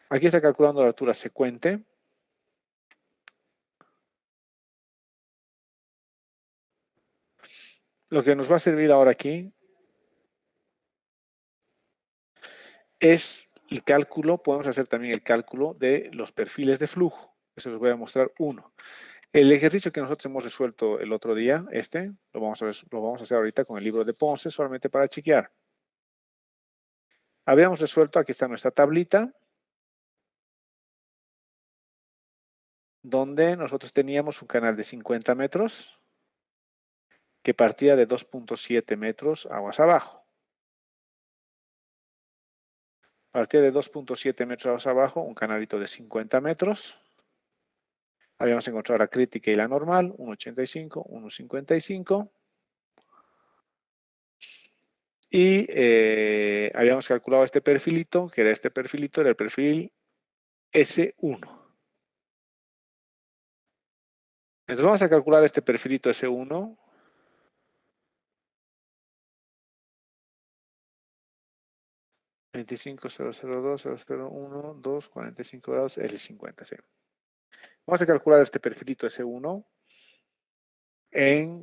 Aquí está calculando la altura secuente. Lo que nos va a servir ahora aquí es el cálculo, podemos hacer también el cálculo de los perfiles de flujo. Eso les voy a mostrar uno. El ejercicio que nosotros hemos resuelto el otro día, lo vamos a hacer ahorita con el libro de Ponce, solamente para chequear. Habíamos resuelto, aquí está nuestra tablita, donde nosotros teníamos un canal de 50 metros que partía de 2.7 metros aguas abajo. Partía de 2.7 metros aguas abajo, un canalito de 50 metros. Habíamos encontrado la crítica y la normal, 1.85, 1.55. Y habíamos calculado este perfilito, que era este perfilito, era el perfil S1. Entonces vamos a calcular este perfilito S1. 25.002.001, 2, 45 grados, L50, sí. Vamos a calcular este perfilito S1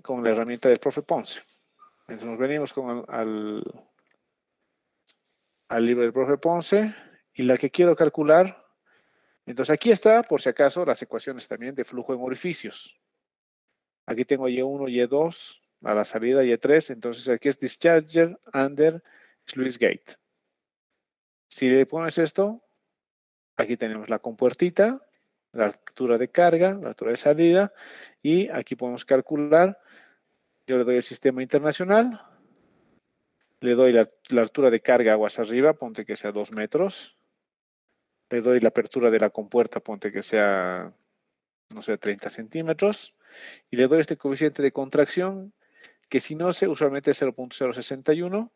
con la herramienta del profe Ponce. Entonces nos venimos al libro del profe Ponce y la que quiero calcular. Entonces aquí está, por si acaso, las ecuaciones también de flujo en orificios. Aquí tengo Y1, Y2, a la salida Y3, entonces aquí es discharger under sluice gate. Si le pones esto, aquí tenemos la compuertita, la altura de carga, la altura de salida, y aquí podemos calcular, yo le doy el sistema internacional, le doy la altura de carga aguas arriba, ponte que sea 2 metros, le doy la apertura de la compuerta, ponte que sea, no sé, 30 centímetros, y le doy este coeficiente de contracción, que si no sé, usualmente es 0.061.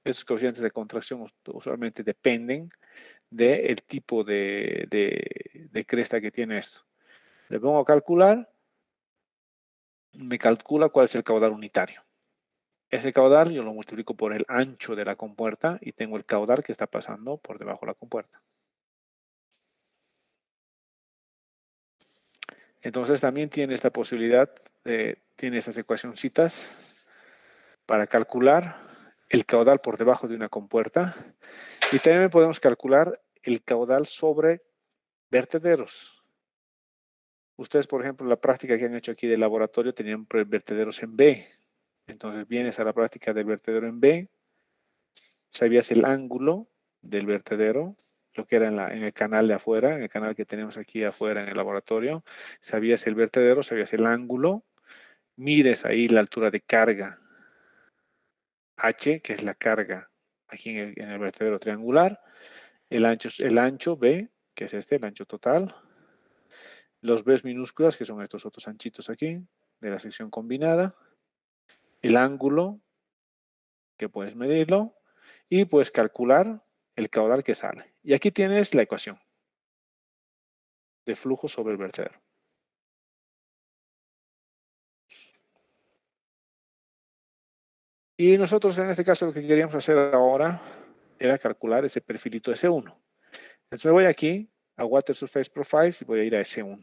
Esos coeficientes de contracción usualmente dependen del tipo de cresta que tiene esto. Le pongo a calcular, me calcula cuál es el caudal unitario. Ese caudal yo lo multiplico por el ancho de la compuerta y tengo el caudal que está pasando por debajo de la compuerta. Entonces también tiene esta posibilidad, tiene estas ecuacioncitas para calcular el caudal por debajo de una compuerta y también podemos calcular el caudal sobre vertederos. Ustedes, por ejemplo, la práctica que han hecho aquí del laboratorio tenían vertederos en B. Entonces vienes a la práctica del vertedero en B, sabías el ángulo del vertedero, lo que era en el canal de afuera, en el canal que tenemos aquí afuera en el laboratorio, sabías el vertedero, sabías el ángulo, mides ahí la altura de carga H, que es la carga aquí en el vertedero triangular, el ancho B, que es este, el ancho total, los B's minúsculas, que son estos otros anchitos aquí, de la sección combinada, el ángulo, que puedes medirlo, y puedes calcular el caudal que sale. Y aquí tienes la ecuación de flujo sobre el vertedero. Y nosotros en este caso lo que queríamos hacer ahora era calcular ese perfilito S1. Entonces me voy aquí a Water Surface Profiles y voy a ir a S1.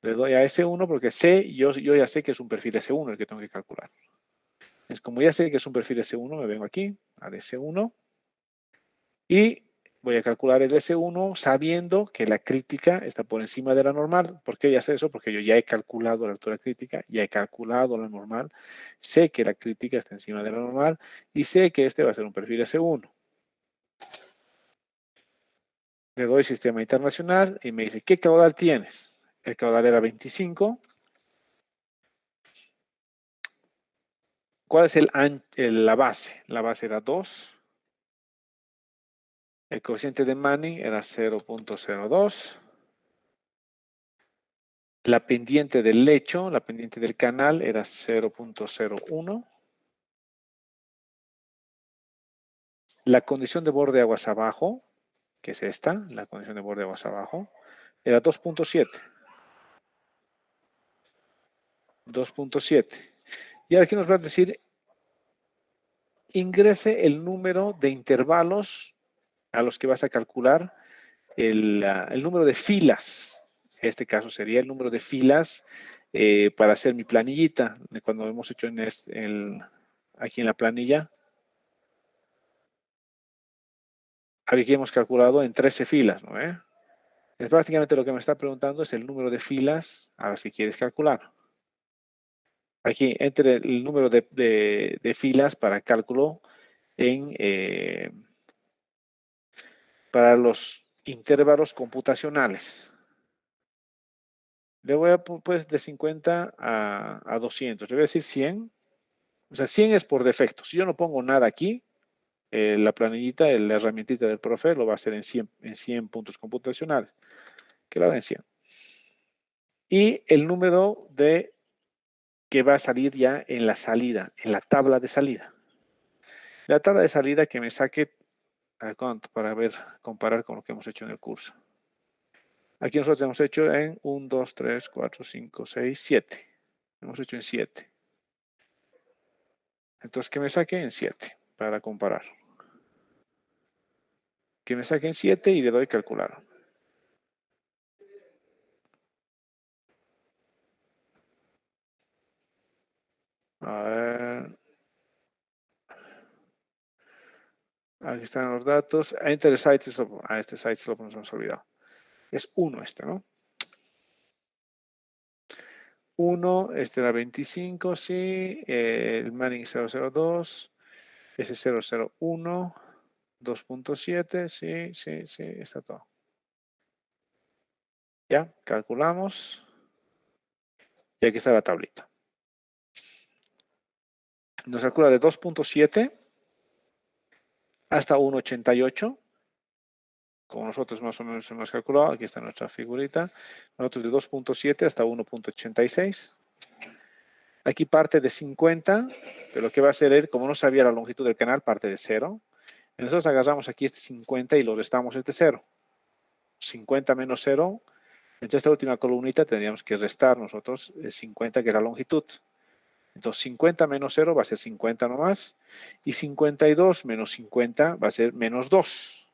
Le doy a S1 porque yo ya sé que es un perfil S1 el que tengo que calcular. Es como ya sé que es un perfil S1, me vengo aquí al S1 y voy a calcular el S1 sabiendo que la crítica está por encima de la normal. ¿Por qué ya sé eso? Porque yo ya he calculado la altura crítica, ya he calculado la normal, sé que la crítica está encima de la normal y sé que este va a ser un perfil S1. Le doy sistema internacional y me dice, ¿qué caudal tienes? El caudal era 25. ¿Cuál es la base? La base era 2. El coeficiente de Manning era 0.02. La pendiente del lecho, la pendiente del canal era 0.01. La condición de borde aguas abajo, que es esta, la condición de borde aguas abajo, era 2.7. 2.7. Y ahora aquí nos va a decir, ingrese el número de intervalos a los que vas a calcular el número de filas. En este caso sería el número de filas para hacer mi planillita. Cuando hemos hecho aquí en la planilla, aquí hemos calculado en 13 filas, ¿no? Es prácticamente lo que me está preguntando es el número de filas a las que quieres calcular. Aquí entre el número de filas para cálculo para los intervalos computacionales. Le voy a pues de 50 a 200. Le voy a decir 100. O sea, 100 es por defecto. Si yo no pongo nada aquí, la planillita, la herramientita del profe lo va a hacer en 100 puntos computacionales. Que lo haga en 100. Y el número que va a salir ya en la salida, en la tabla de salida. La tabla de salida que me saque para comparar con lo que hemos hecho en el curso. Aquí nosotros hemos hecho en 1, 2, 3, 4, 5, 6, 7. Hemos hecho en 7. Entonces, que me saque en 7 para comparar. que me saquen 7 y le doy calcular. A ver. Aquí están los datos. Enter site. Este site slope nos hemos olvidado. Es 1 este, ¿no? 1, este era 25, sí. El Manning 002. Ese 001. 2.7, sí, sí, sí, está todo. Ya, calculamos. Y aquí está la tablita. Nos calcula de 2.7 hasta 1.88. Como nosotros más o menos hemos calculado, aquí está nuestra figurita. Nosotros de 2.7 hasta 1.86. Aquí parte de 50, pero lo que va a hacer él, como no sabía la longitud del canal, parte de 0. Nosotros agarramos aquí este 50 y lo restamos este 0. 50 menos 0. Entonces esta última columnita tendríamos que restar nosotros el 50, que es la longitud. Entonces 50 menos 0 va a ser 50 nomás. Y 52 menos 50 va a ser menos 2.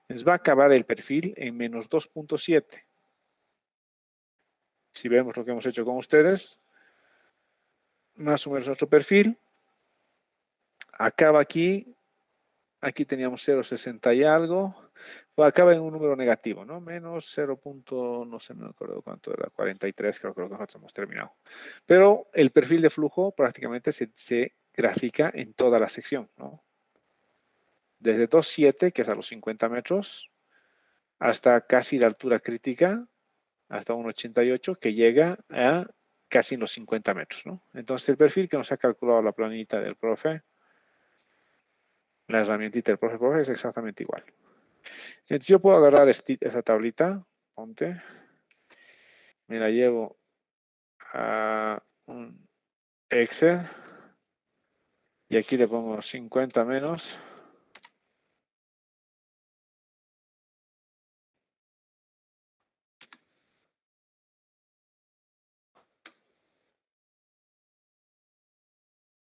Entonces va a acabar el perfil en menos 2.7. Si vemos lo que hemos hecho con ustedes, más o menos nuestro perfil acaba aquí. Aquí teníamos 0,60 y algo. Pues acaba en un número negativo, ¿no? Menos 0. No sé, no me acuerdo cuánto era, 43, creo que nosotros hemos terminado. Pero el perfil de flujo prácticamente se grafica en toda la sección, ¿no? Desde 2,7, que es a los 50 metros, hasta casi la altura crítica, hasta 1,88, que llega a casi los 50 metros, ¿no? Entonces el perfil que nos ha calculado la planita del profe, la herramientita del profe es exactamente igual. Entonces yo puedo agarrar esa tablita, ponte, me la llevo a un Excel y aquí le pongo 50 menos.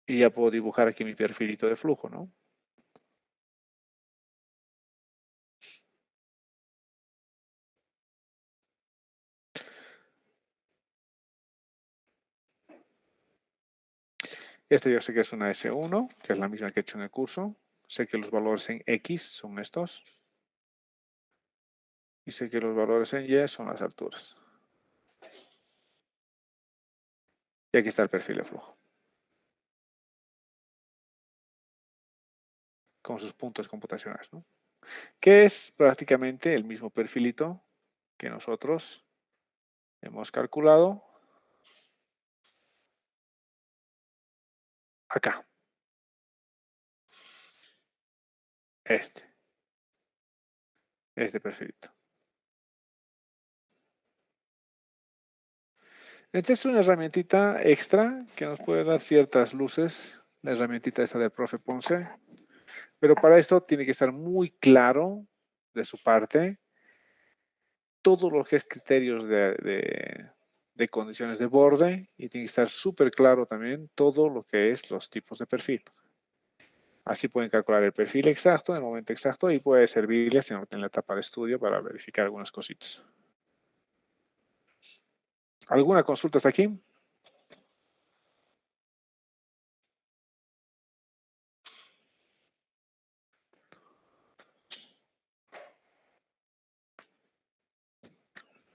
Y ya puedo dibujar aquí mi perfilito de flujo, ¿no? Este yo sé que es una S1, que es la misma que he hecho en el curso. Sé que los valores en X son estos. Y sé que los valores en Y son las alturas. Y aquí está el perfil de flujo. Con sus puntos computacionales, ¿no? Que es prácticamente el mismo perfilito que nosotros hemos calculado acá. Este perfilito. Esta es una herramientita extra que nos puede dar ciertas luces, la herramientita esa del profe Ponce, pero para esto tiene que estar muy claro de su parte todo lo que es criterios de condiciones de borde y tiene que estar súper claro también todo lo que es los tipos de perfil. Así pueden calcular el perfil exacto en el momento exacto y puede servirles en la etapa de estudio para verificar algunas cositas. ¿Alguna consulta hasta aquí?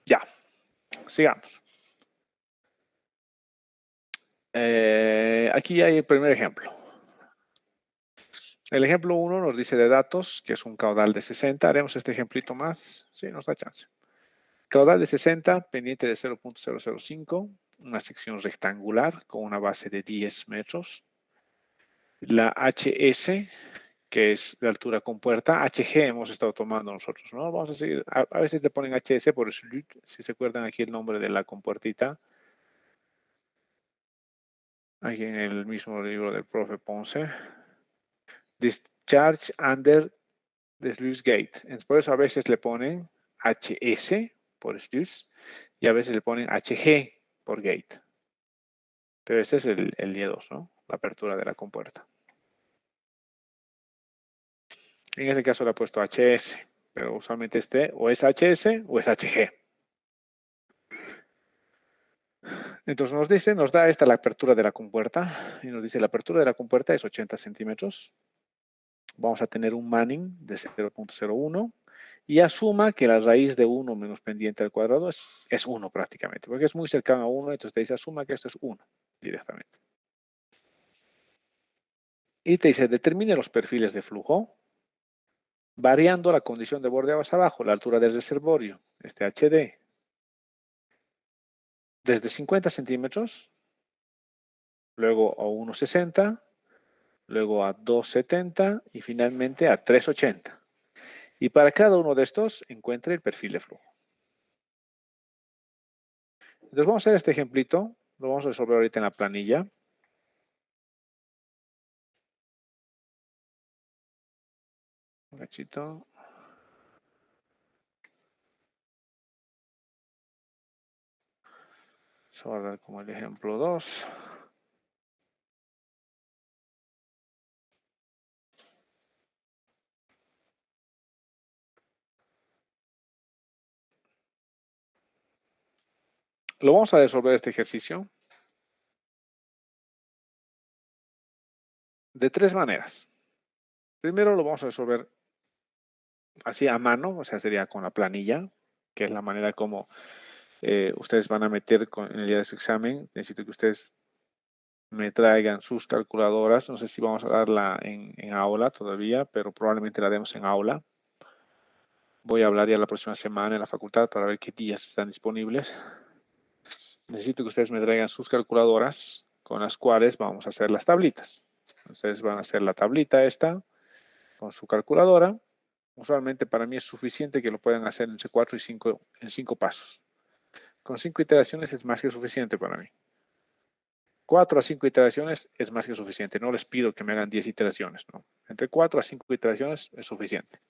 Ya, sigamos. Aquí hay el primer ejemplo. El ejemplo 1 nos dice de datos, que es un caudal de 60. Haremos este ejemplito más. Sí, nos da chance. Caudal de 60, pendiente de 0.005, una sección rectangular con una base de 10 metros. La HS, que es de altura compuerta. HG hemos estado tomando nosotros, ¿no? Vamos a seguir. A veces te ponen HS por eso, si se acuerdan aquí el nombre de la compuertita. Aquí en el mismo libro del profe Ponce. Discharge under the sluice gate. Entonces, por eso a veces le ponen HS por sluice y a veces le ponen HG por gate. Pero este es el Y2, ¿no? La apertura de la compuerta. En este caso le he puesto HS, pero usualmente o es HS o es HG. Entonces nos da esta la apertura de la compuerta y nos dice la apertura de la compuerta es 80 centímetros. Vamos a tener un Manning de 0.01 y asuma que la raíz de 1 menos pendiente al cuadrado es 1 prácticamente, porque es muy cercano a 1, entonces te dice asuma que esto es 1 directamente. Y te dice determine los perfiles de flujo variando la condición de borde más abajo, la altura del reservorio, este HD, desde 50 centímetros, luego a 1,60, luego a 2,70 y finalmente a 3,80. Y para cada uno de estos encuentre el perfil de flujo. Entonces vamos a hacer este ejemplito, lo vamos a resolver ahorita en la planilla. Un cachito. Eso va a dar como el ejemplo 2. Lo vamos a resolver este ejercicio de 3 maneras. Primero lo vamos a resolver así a mano, o sea, sería con la planilla, que es la manera como ustedes van a meter en el día de su examen. Necesito que ustedes me traigan sus calculadoras. No sé si vamos a darla en aula todavía, pero probablemente la demos en aula. Voy a hablar ya la próxima semana en la facultad para ver qué días están disponibles. Necesito que ustedes me traigan sus calculadoras con las cuales vamos a hacer las tablitas. Ustedes van a hacer la tablita esta con su calculadora. Usualmente para mí es suficiente que lo puedan hacer entre 4 y 5 en 5 pasos. Con 5 iteraciones es más que suficiente para mí. 4 a 5 iteraciones es más que suficiente. No les pido que me hagan 10 iteraciones, ¿no? Entre 4 a 5 iteraciones es suficiente.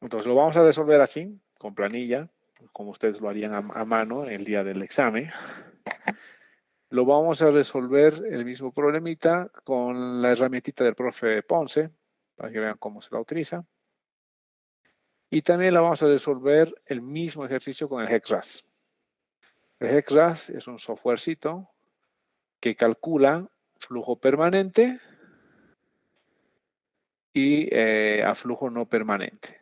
Entonces lo vamos a resolver así, con planilla, como ustedes lo harían a mano el día del examen. Lo vamos a resolver el mismo problemita con la herramientita del profe Ponce, para que vean cómo se la utiliza. Y también la vamos a resolver el mismo ejercicio con el HexRAS. El HexRAS es un softwarecito que calcula flujo permanente y a flujo no permanente.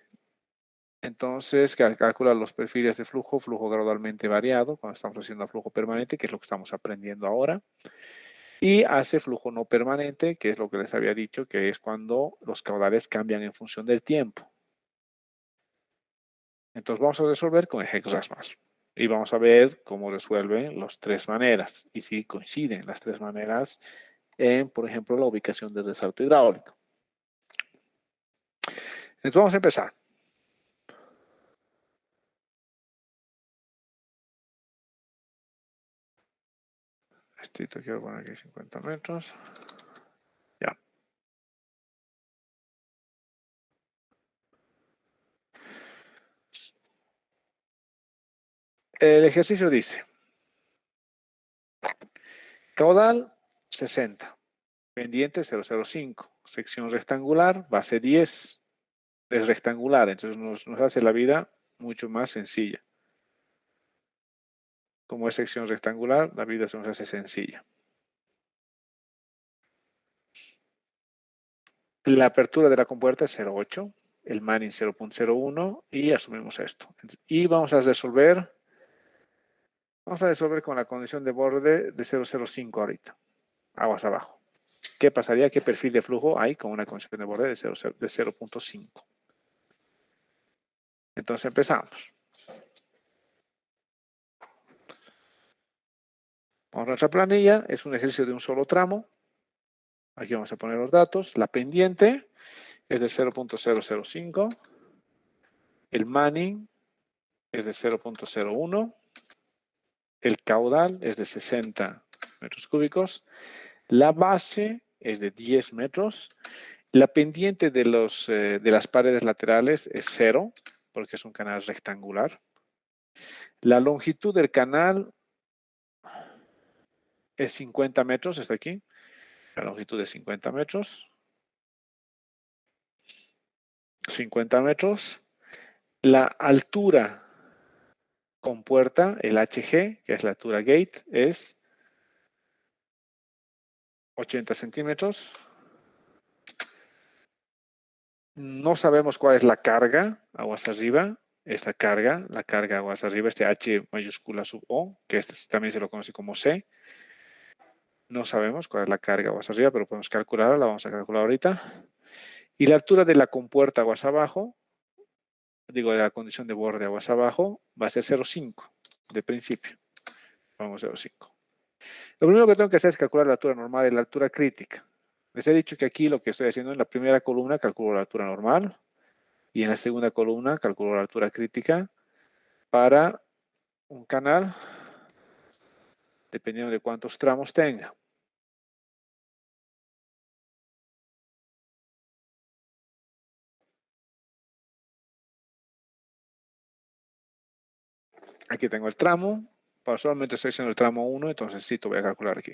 Entonces, calcula los perfiles de flujo gradualmente variado, cuando estamos haciendo flujo permanente, que es lo que estamos aprendiendo ahora. Y hace flujo no permanente, que es lo que les había dicho, que es cuando los caudales cambian en función del tiempo. Entonces vamos a resolver con el HexRAS+. Y vamos a ver cómo resuelven las 3 maneras. Y si coinciden las 3 maneras en, por ejemplo, la ubicación del resalto hidráulico. Entonces vamos a empezar. Esto quiero poner aquí 50 metros. Ya. El ejercicio dice, caudal 60, pendiente 0,05, sección rectangular, base 10, es rectangular, entonces nos hace la vida mucho más sencilla. Como es sección rectangular, la vida se nos hace sencilla. La apertura de la compuerta es 0,8, el Manning 0.01 y asumimos esto. Y vamos a resolver con la condición de borde de 0,05 ahorita, aguas abajo. ¿Qué pasaría? ¿Qué perfil de flujo hay con una condición de borde de 0.5? Entonces empezamos. Vamos a nuestra planilla, es un ejercicio de un solo tramo. Aquí vamos a poner los datos. La pendiente es de 0.005. El Manning es de 0.01. El caudal es de 60 metros cúbicos. La base es de 10 metros. La pendiente de las paredes laterales es 0, porque es un canal rectangular. La longitud del canal es 50 metros, está aquí. La longitud es 50 metros. 50 metros. La altura compuerta, el HG, que es la altura gate, es 80 centímetros. No sabemos cuál es la carga aguas arriba. Esta carga, la carga aguas arriba, este H mayúscula sub O, que este también se lo conoce como C. No sabemos cuál es la carga aguas arriba, pero podemos calcularla, la vamos a calcular ahorita. Y la altura de la compuerta aguas abajo, digo de la condición de borde aguas abajo, va a ser 0,5 de principio. Vamos a 0,5. Lo primero que tengo que hacer es calcular la altura normal y la altura crítica. Les he dicho que aquí lo que estoy haciendo en la primera columna calculo la altura normal y en la segunda columna calculo la altura crítica para un canal dependiendo de cuántos tramos tenga. Aquí tengo el tramo. Solamente estoy haciendo el tramo 1, entonces sí, te voy a calcular aquí.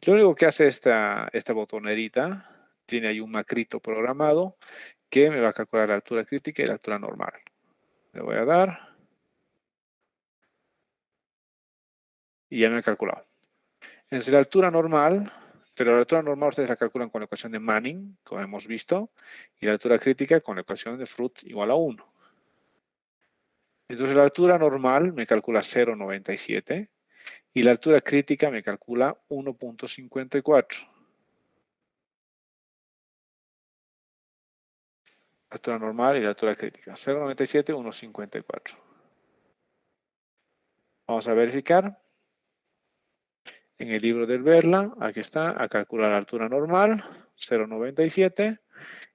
Lo único que hace esta botonerita, tiene ahí un macrito programado que me va a calcular la altura crítica y la altura normal. Le voy a dar. Y ya me ha calculado. Entonces la altura normal, pero la altura normal ustedes la calculan con la ecuación de Manning, como hemos visto, y la altura crítica con la ecuación de Fruit igual a 1. Entonces la altura normal me calcula 0,97 y la altura crítica me calcula 1,54. Altura normal y la altura crítica. 0,97, 1,54. Vamos a verificar. En el libro del Verla, aquí está, a calcular la altura normal, 0,97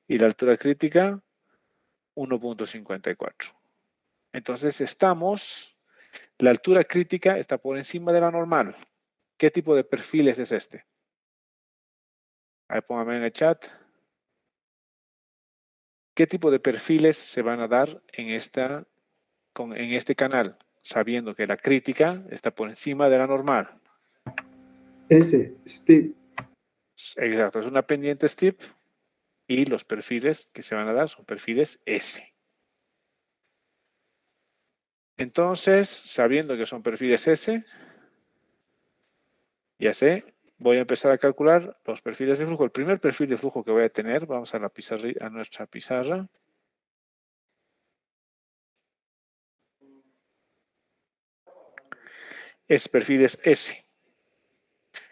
y la altura crítica, 1,54. Entonces la altura crítica está por encima de la normal. ¿Qué tipo de perfiles es este? Ahí póngame en el chat. ¿Qué tipo de perfiles se van a dar en este canal? Sabiendo que la crítica está por encima de la normal. S, steep. Exacto, es una pendiente steep y los perfiles que se van a dar son perfiles S. Entonces, sabiendo que son perfiles S, ya sé, voy a empezar a calcular los perfiles de flujo. El primer perfil de flujo que voy a tener, vamos a nuestra pizarra. Es perfiles S.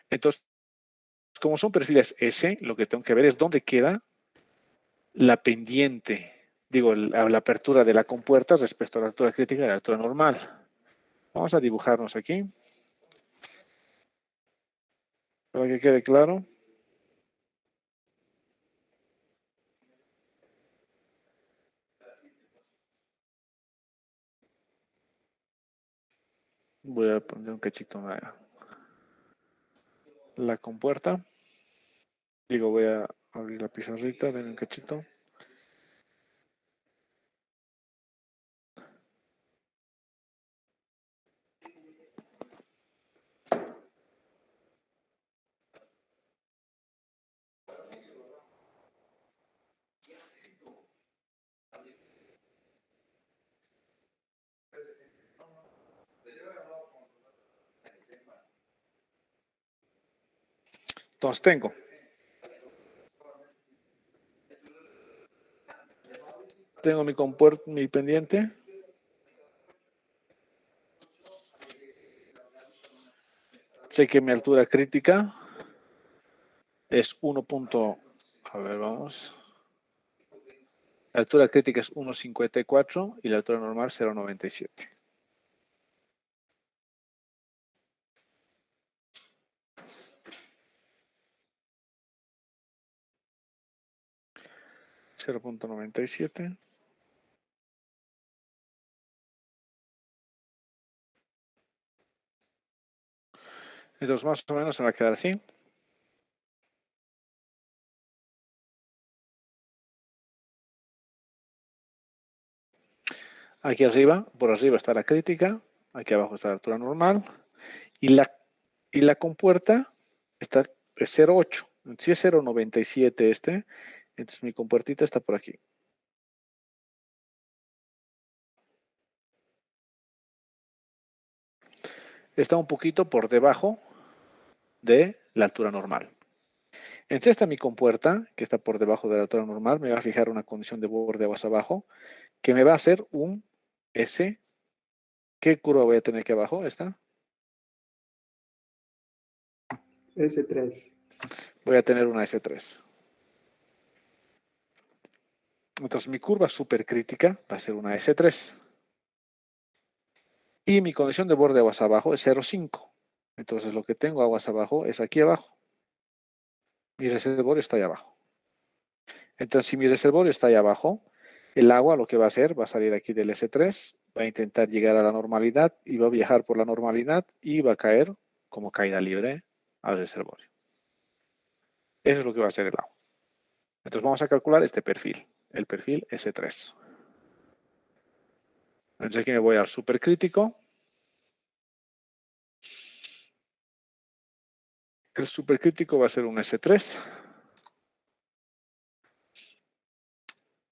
Entonces, como son perfiles S, lo que tengo que ver es dónde queda la pendiente, digo, la apertura de la compuerta respecto a la altura crítica y la altura normal. Vamos a dibujarnos aquí. Para que quede claro. Voy a poner un cachito en la compuerta. Digo, voy a abrir la pizarrita, ven un cachito. Entonces tengo mi pendiente. Sé que mi altura crítica es 1. A ver, vamos. La altura crítica es 1,54 y la altura normal 0,97. .97. Entonces más o menos se va a quedar así. Aquí arriba, por arriba está la crítica, aquí abajo está la altura normal y la compuerta está 0,8. Si es 0,97 entonces mi compuertita está por aquí. está un poquito por debajo de la altura normal. Entre esta mi compuerta, que está por debajo de la altura normal, me va a fijar una condición de borde aguas abajo, que me va a hacer un S. ¿Qué curva voy a tener aquí abajo? Esta. S3. Voy a tener una S3. Entonces mi curva supercrítica va a ser una S3. Y mi condición de borde aguas abajo es 0,5. Entonces lo que tengo aguas abajo es aquí abajo. Mi reservorio está ahí abajo. Entonces si mi reservorio está ahí abajo, el agua lo que va a hacer va a salir aquí del S3, va a intentar llegar a la normalidad y va a viajar por la normalidad y va a caer como caída libre al reservorio. Eso es lo que va a hacer el agua. Entonces vamos a calcular este perfil, el perfil S3. Entonces aquí me voy al supercrítico. El supercrítico va a ser un S3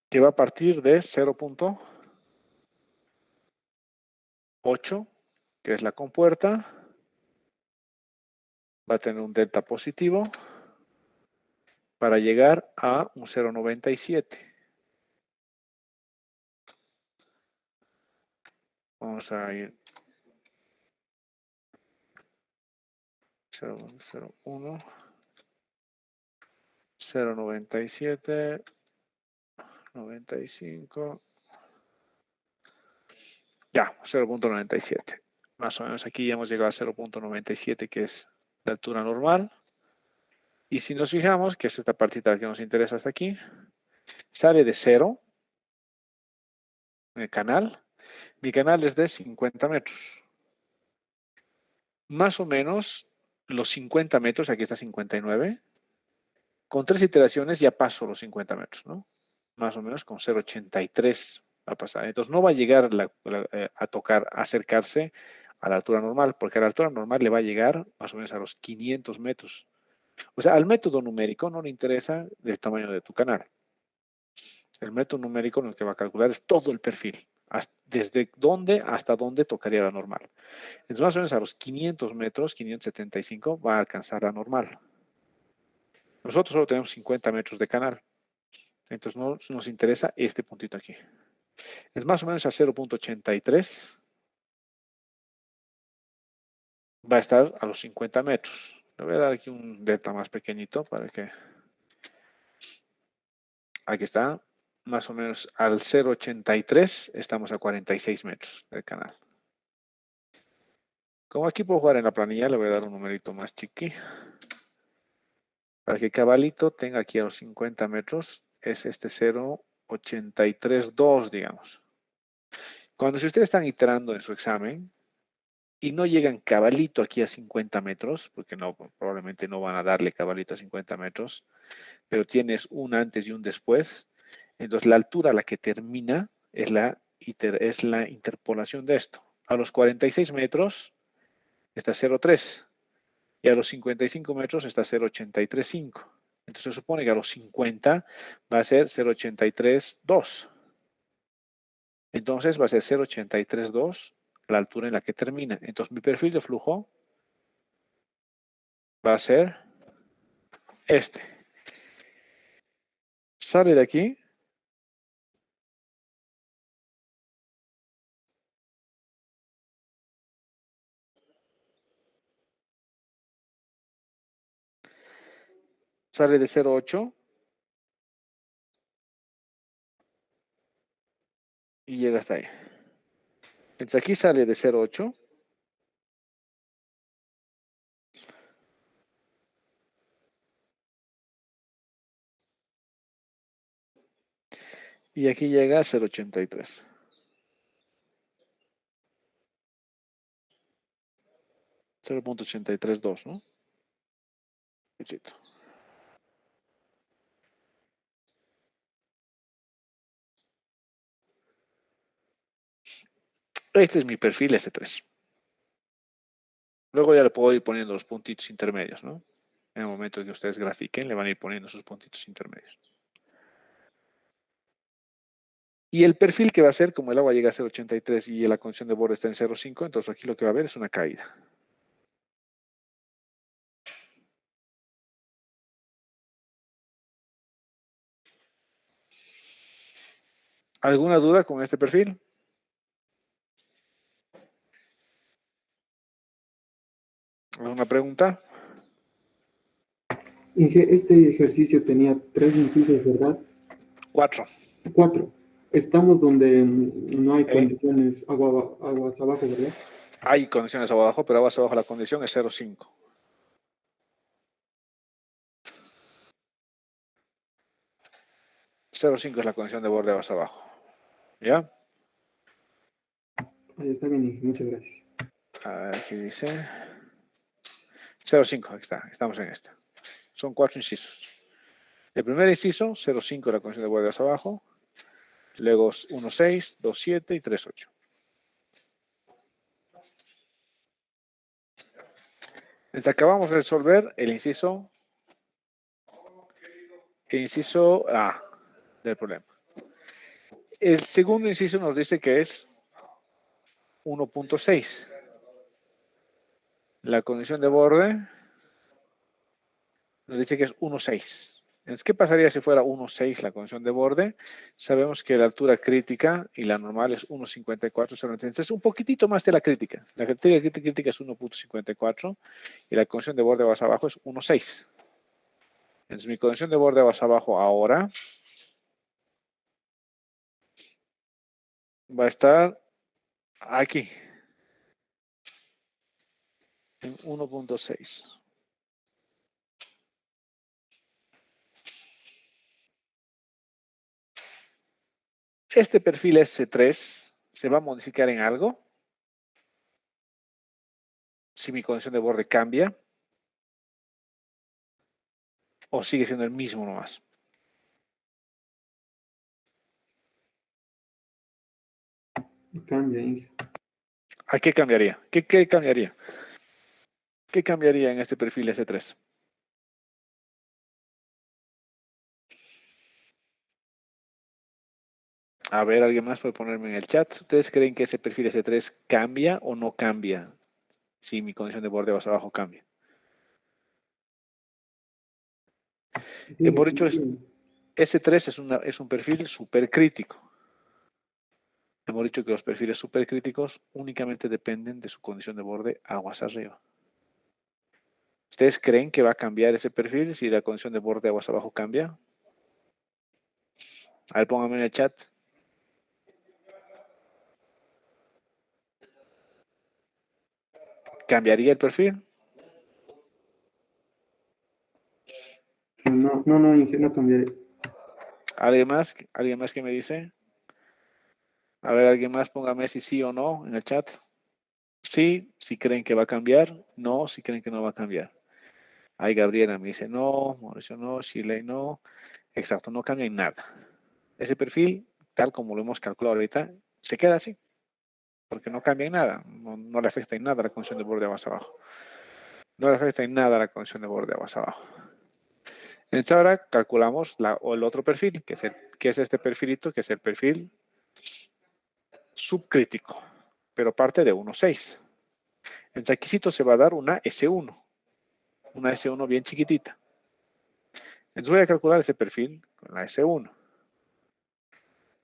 que va a partir de 0,8, que es la compuerta. Va a tener un delta positivo para llegar a un 0,97. Vamos a ir 0,01, 0,97, 95. Ya, 0,97. Más o menos aquí ya hemos llegado a 0,97, que es la altura normal. Y si nos fijamos, que es esta partita que nos interesa hasta aquí, sale de 0 en el canal. Mi canal es de 50 metros. Más o menos los 50 metros, aquí está 59. Con 3 iteraciones ya paso los 50 metros, ¿no? Más o menos con 0,83 va a pasar. Entonces no va a llegar a tocar, a acercarse a la altura normal, porque a la altura normal le va a llegar más o menos a los 500 metros. O sea, al método numérico no le interesa el tamaño de tu canal. El método numérico lo que va a calcular es todo el perfil, desde dónde hasta dónde tocaría la normal. Entonces, más o menos a los 500 metros, 575, va a alcanzar la normal. Nosotros solo tenemos 50 metros de canal. Entonces, no nos interesa este puntito aquí. Es más o menos a 0,83. Va a estar a los 50 metros. Le voy a dar aquí un delta más pequeñito para que... Aquí está. Más o menos al 0,83 estamos a 46 metros del canal. Como aquí puedo jugar en la planilla, le voy a dar un numerito más chiqui. Para que cabalito tenga aquí a los 50 metros, es este 0,832, digamos. Cuando si ustedes están iterando en su examen y no llegan cabalito aquí a 50 metros, porque no, probablemente no van a darle cabalito a 50 metros, pero tienes un antes y un después, entonces la altura a la que termina es la interpolación de esto. A los 46 metros está 0,3 y a los 55 metros está 0,835. Entonces se supone que a los 50 va a ser 0,832. Entonces va a ser 0,832 la altura en la que termina. Entonces mi perfil de flujo va a ser este. Sale de aquí. Sale de 0,8 y llega hasta ahí. Entonces aquí sale de 0,8 y aquí llega a 0,83. 0,832, ¿no? Pechito. Este es mi perfil S3. Luego ya le puedo ir poniendo los puntitos intermedios, ¿no? En el momento que ustedes grafiquen, le van a ir poniendo sus puntitos intermedios. Y el perfil que va a ser, como el agua llega a 0,83 y la condición de borde está en 0,5, entonces aquí lo que va a haber es una caída. ¿Alguna duda con este perfil? ¿Alguna pregunta? Este ejercicio tenía 3 incisos, ¿verdad? 4. 4. Estamos donde no hay ¿Eh? condiciones aguas abajo, ¿verdad? Hay condiciones abajo, pero aguas abajo la condición es 0,5. 0,5 es la condición de borde aguas abajo. ¿Ya? Ahí está bien, Inge, muchas gracias. A ver, aquí dice 0,5, aquí está, estamos en esta. Son 4 incisos. El primer inciso, 0,5 es la condición de borde aguas abajo. Luego 1,6, 2,7 y 3,8. Entonces acabamos de resolver el inciso A del problema. El segundo inciso nos dice que es 1,6. La condición de borde nos dice que es 1,6. Entonces, ¿qué pasaría si fuera 1,6 la condición de borde? Sabemos que la altura crítica y la normal es 1,54. Entonces, es un poquitito más de la crítica. La crítica es 1,54 y la condición de borde más abajo es 1,6. Entonces, mi condición de borde más abajo ahora va a estar aquí, en 1,6. Este perfil S3 se va a modificar en algo si mi condición de borde cambia o sigue siendo el mismo nomás. Cambia, Inge. ¿A qué cambiaría? ¿Qué cambiaría? ¿Qué cambiaría en este perfil S3? A ver, ¿alguien más puede ponerme en el chat? ¿Ustedes creen que ese perfil S3 cambia o no cambia si mi condición de borde más abajo cambia? Hemos dicho S3 es un perfil supercrítico. Hemos dicho que los perfiles supercríticos únicamente dependen de su condición de borde aguas arriba. ¿Ustedes creen que va a cambiar ese perfil si la condición de borde aguas abajo cambia? A ver, pónganme en el chat. ¿Cambiaría el perfil? No, Inge, no cambiaré. ¿Alguien más? ¿Alguien más que me dice? A ver, alguien más póngame si sí o no en el chat. Sí, si creen que va a cambiar. No, si creen que no va a cambiar. Ahí Gabriela me dice no, Mauricio no, Shirley no. Exacto, no cambia en nada. Ese perfil, tal como lo hemos calculado ahorita, se queda así. Porque no cambia en nada. No le afecta en nada la condición de borde más abajo. No le afecta en nada la condición de borde más abajo. Entonces ahora calculamos el otro perfil, que es este perfilito, que es el perfil subcrítico, pero parte de 1,6. Entonces aquí se va a dar una S1 bien chiquitita. Entonces voy a calcular ese perfil con la S1.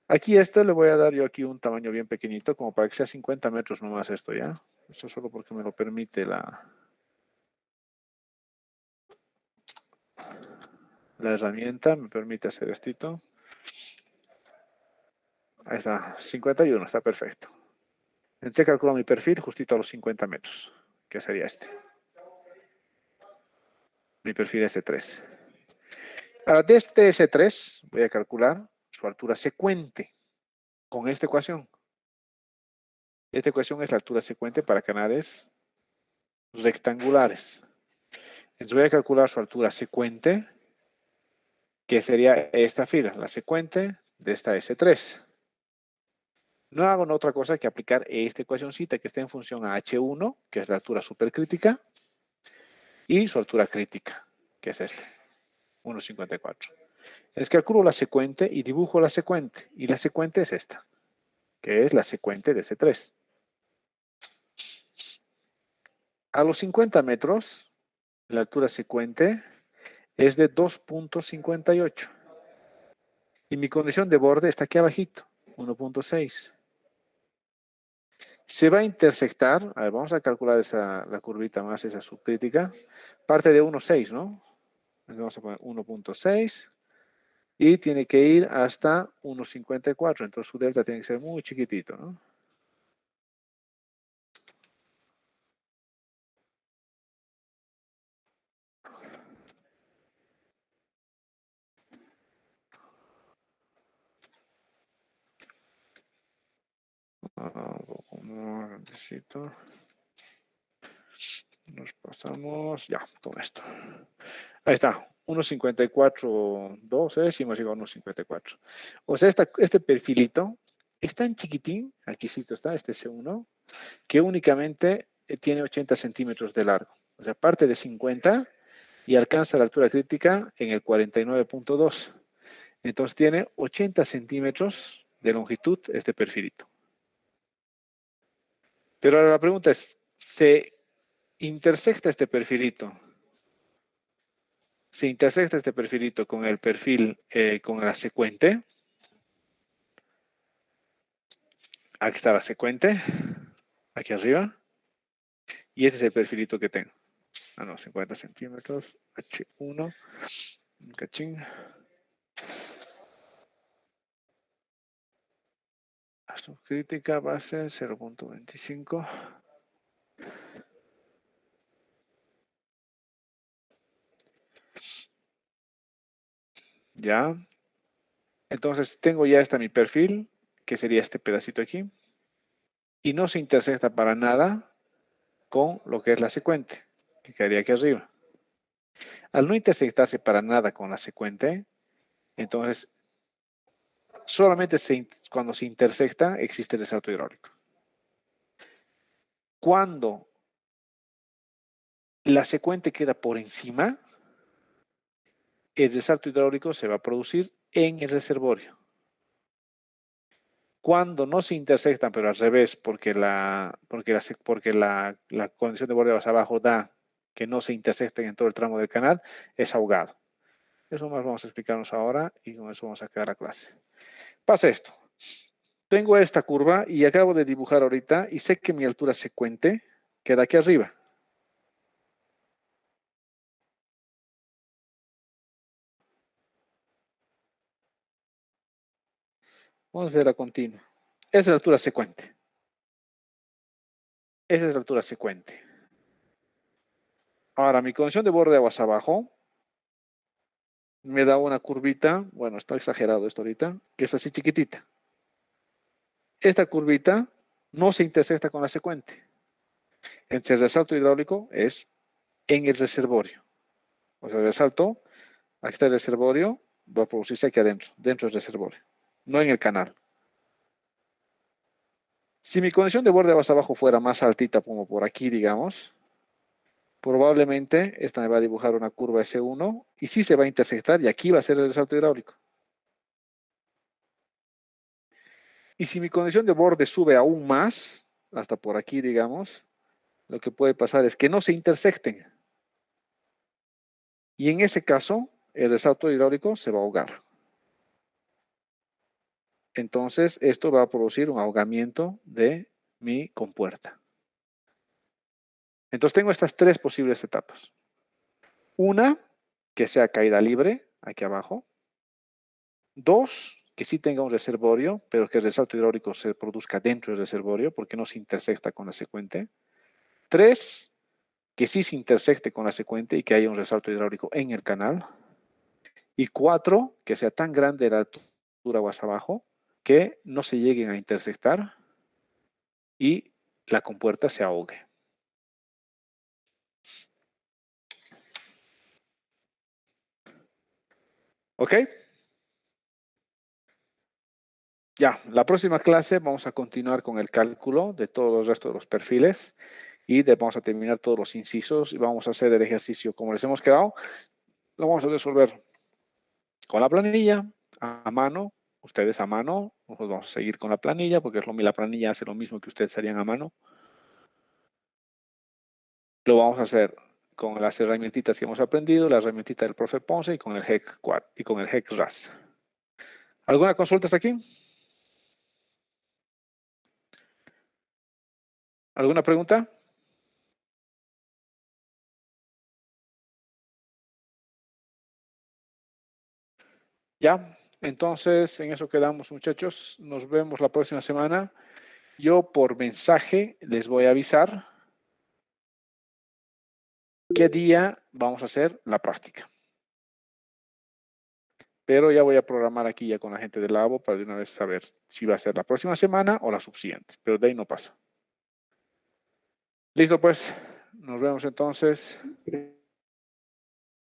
Aquí le voy a dar yo aquí un tamaño bien pequeñito, como para que sea 50 metros nomás esto, ¿ya? Esto solo porque me lo permite la herramienta, me permite hacer esto. Ahí está, 51, está perfecto. Entonces calculo mi perfil justito a los 50 metros, que sería este. Mi perfil S3. Ahora, de este S3 voy a calcular su altura secuente con esta ecuación. Esta ecuación es la altura secuente para canales rectangulares. Entonces voy a calcular su altura secuente, que sería esta fila, la secuente de esta S3. No hago otra cosa que aplicar esta ecuacióncita que está en función a H1, que es la altura supercrítica, y su altura crítica, que es esta, 1,54. Entonces calculo la secuente y dibujo la secuente. Y la secuente es esta, que es la secuente de S3. A los 50 metros, la altura secuente es de 2,58. Y mi condición de borde está aquí abajito. 1.6. Se va a intersectar, a ver, vamos a calcular la curvita más, esa subcrítica, parte de 1.6, ¿no? Vamos a poner 1.6 y tiene que ir hasta 1.54, entonces su delta tiene que ser muy chiquitito, ¿no? Necesito. Nos pasamos ya con esto. Ahí está, 1.54.2 es y hemos llegado a 1.54. O sea, este perfilito es tan chiquitín, aquí sí está, este C1, que únicamente tiene 80 centímetros de largo. O sea, parte de 50 y alcanza la altura crítica en el 49.2. Entonces tiene 80 centímetros de longitud este perfilito. Pero ahora la pregunta es, ¿se intersecta este perfilito? Se intersecta este perfilito con el perfil, con la secuente. Aquí está la secuente, aquí arriba. Y este es el perfilito que tengo. Ah, no, 50 centímetros, H1, un cachín. La subcrítica va a ser 0.25. Ya. Entonces tengo ya mi perfil, que sería este pedacito aquí. Y no se intersecta para nada con lo que es la secuente, que quedaría aquí arriba. Al no intersectarse para nada con la secuente, entonces solamente cuando se intersecta existe el resalto hidráulico. Cuando la secuente queda por encima, el resalto hidráulico se va a producir en el reservorio. Cuando no se intersectan, pero al revés, porque la condición de borde más abajo da que no se intersecten en todo el tramo del canal, es ahogado. Eso más vamos a explicarnos ahora y con eso vamos a quedar la clase. Pasa esto. Tengo esta curva y acabo de dibujar ahorita y sé que mi altura secuente queda aquí arriba. Vamos a hacer la continua. Esa es la altura secuente. Esa es la altura secuente. Ahora, mi condición de borde aguas abajo me da una curvita, bueno, está exagerado esto ahorita, que es así chiquitita. Esta curvita no se intersecta con la secuente. El resalto hidráulico es en el reservorio. O sea, el resalto, aquí está el reservorio, va a producirse aquí adentro, dentro del reservorio, no en el canal. Si mi condición de borde aguas abajo fuera más altita, como por aquí, digamos, probablemente esta me va a dibujar una curva S1 y sí se va a intersectar y aquí va a ser el resalto hidráulico. Y si mi condición de borde sube aún más, hasta por aquí, digamos, lo que puede pasar es que no se intersecten. Y en ese caso, el resalto hidráulico se va a ahogar. Entonces, esto va a producir un ahogamiento de mi compuerta. Entonces, tengo estas tres posibles etapas. Una, que sea caída libre, aquí abajo. Dos, que sí tenga un reservorio, pero que el resalto hidráulico se produzca dentro del reservorio porque no se intersecta con la secuente. Tres, que sí se intersecte con la secuente y que haya un resalto hidráulico en el canal. Y cuatro, que sea tan grande la altura aguas abajo que no se lleguen a intersectar y la compuerta se ahogue. ¿Ok? Ya, la próxima clase vamos a continuar con el cálculo de todos los restos de los perfiles y vamos a terminar todos los incisos y vamos a hacer el ejercicio como les hemos quedado. Lo vamos a resolver con la planilla, a mano, ustedes a mano. Nosotros vamos a seguir con la planilla porque la planilla hace lo mismo que ustedes harían a mano. Lo vamos a hacer con las herramientitas que hemos aprendido, la herramientita del profe Ponce y con el HEC Quad y con el HEC RAS. ¿Alguna consulta hasta aquí? ¿Alguna pregunta? Ya, entonces en eso quedamos, muchachos. Nos vemos la próxima semana. Yo por mensaje les voy a avisar qué día vamos a hacer la práctica. Pero ya voy a programar aquí ya con la gente del labo para de una vez saber si va a ser la próxima semana o la subsiguiente. Pero de ahí no pasa. Listo, pues. Nos vemos entonces.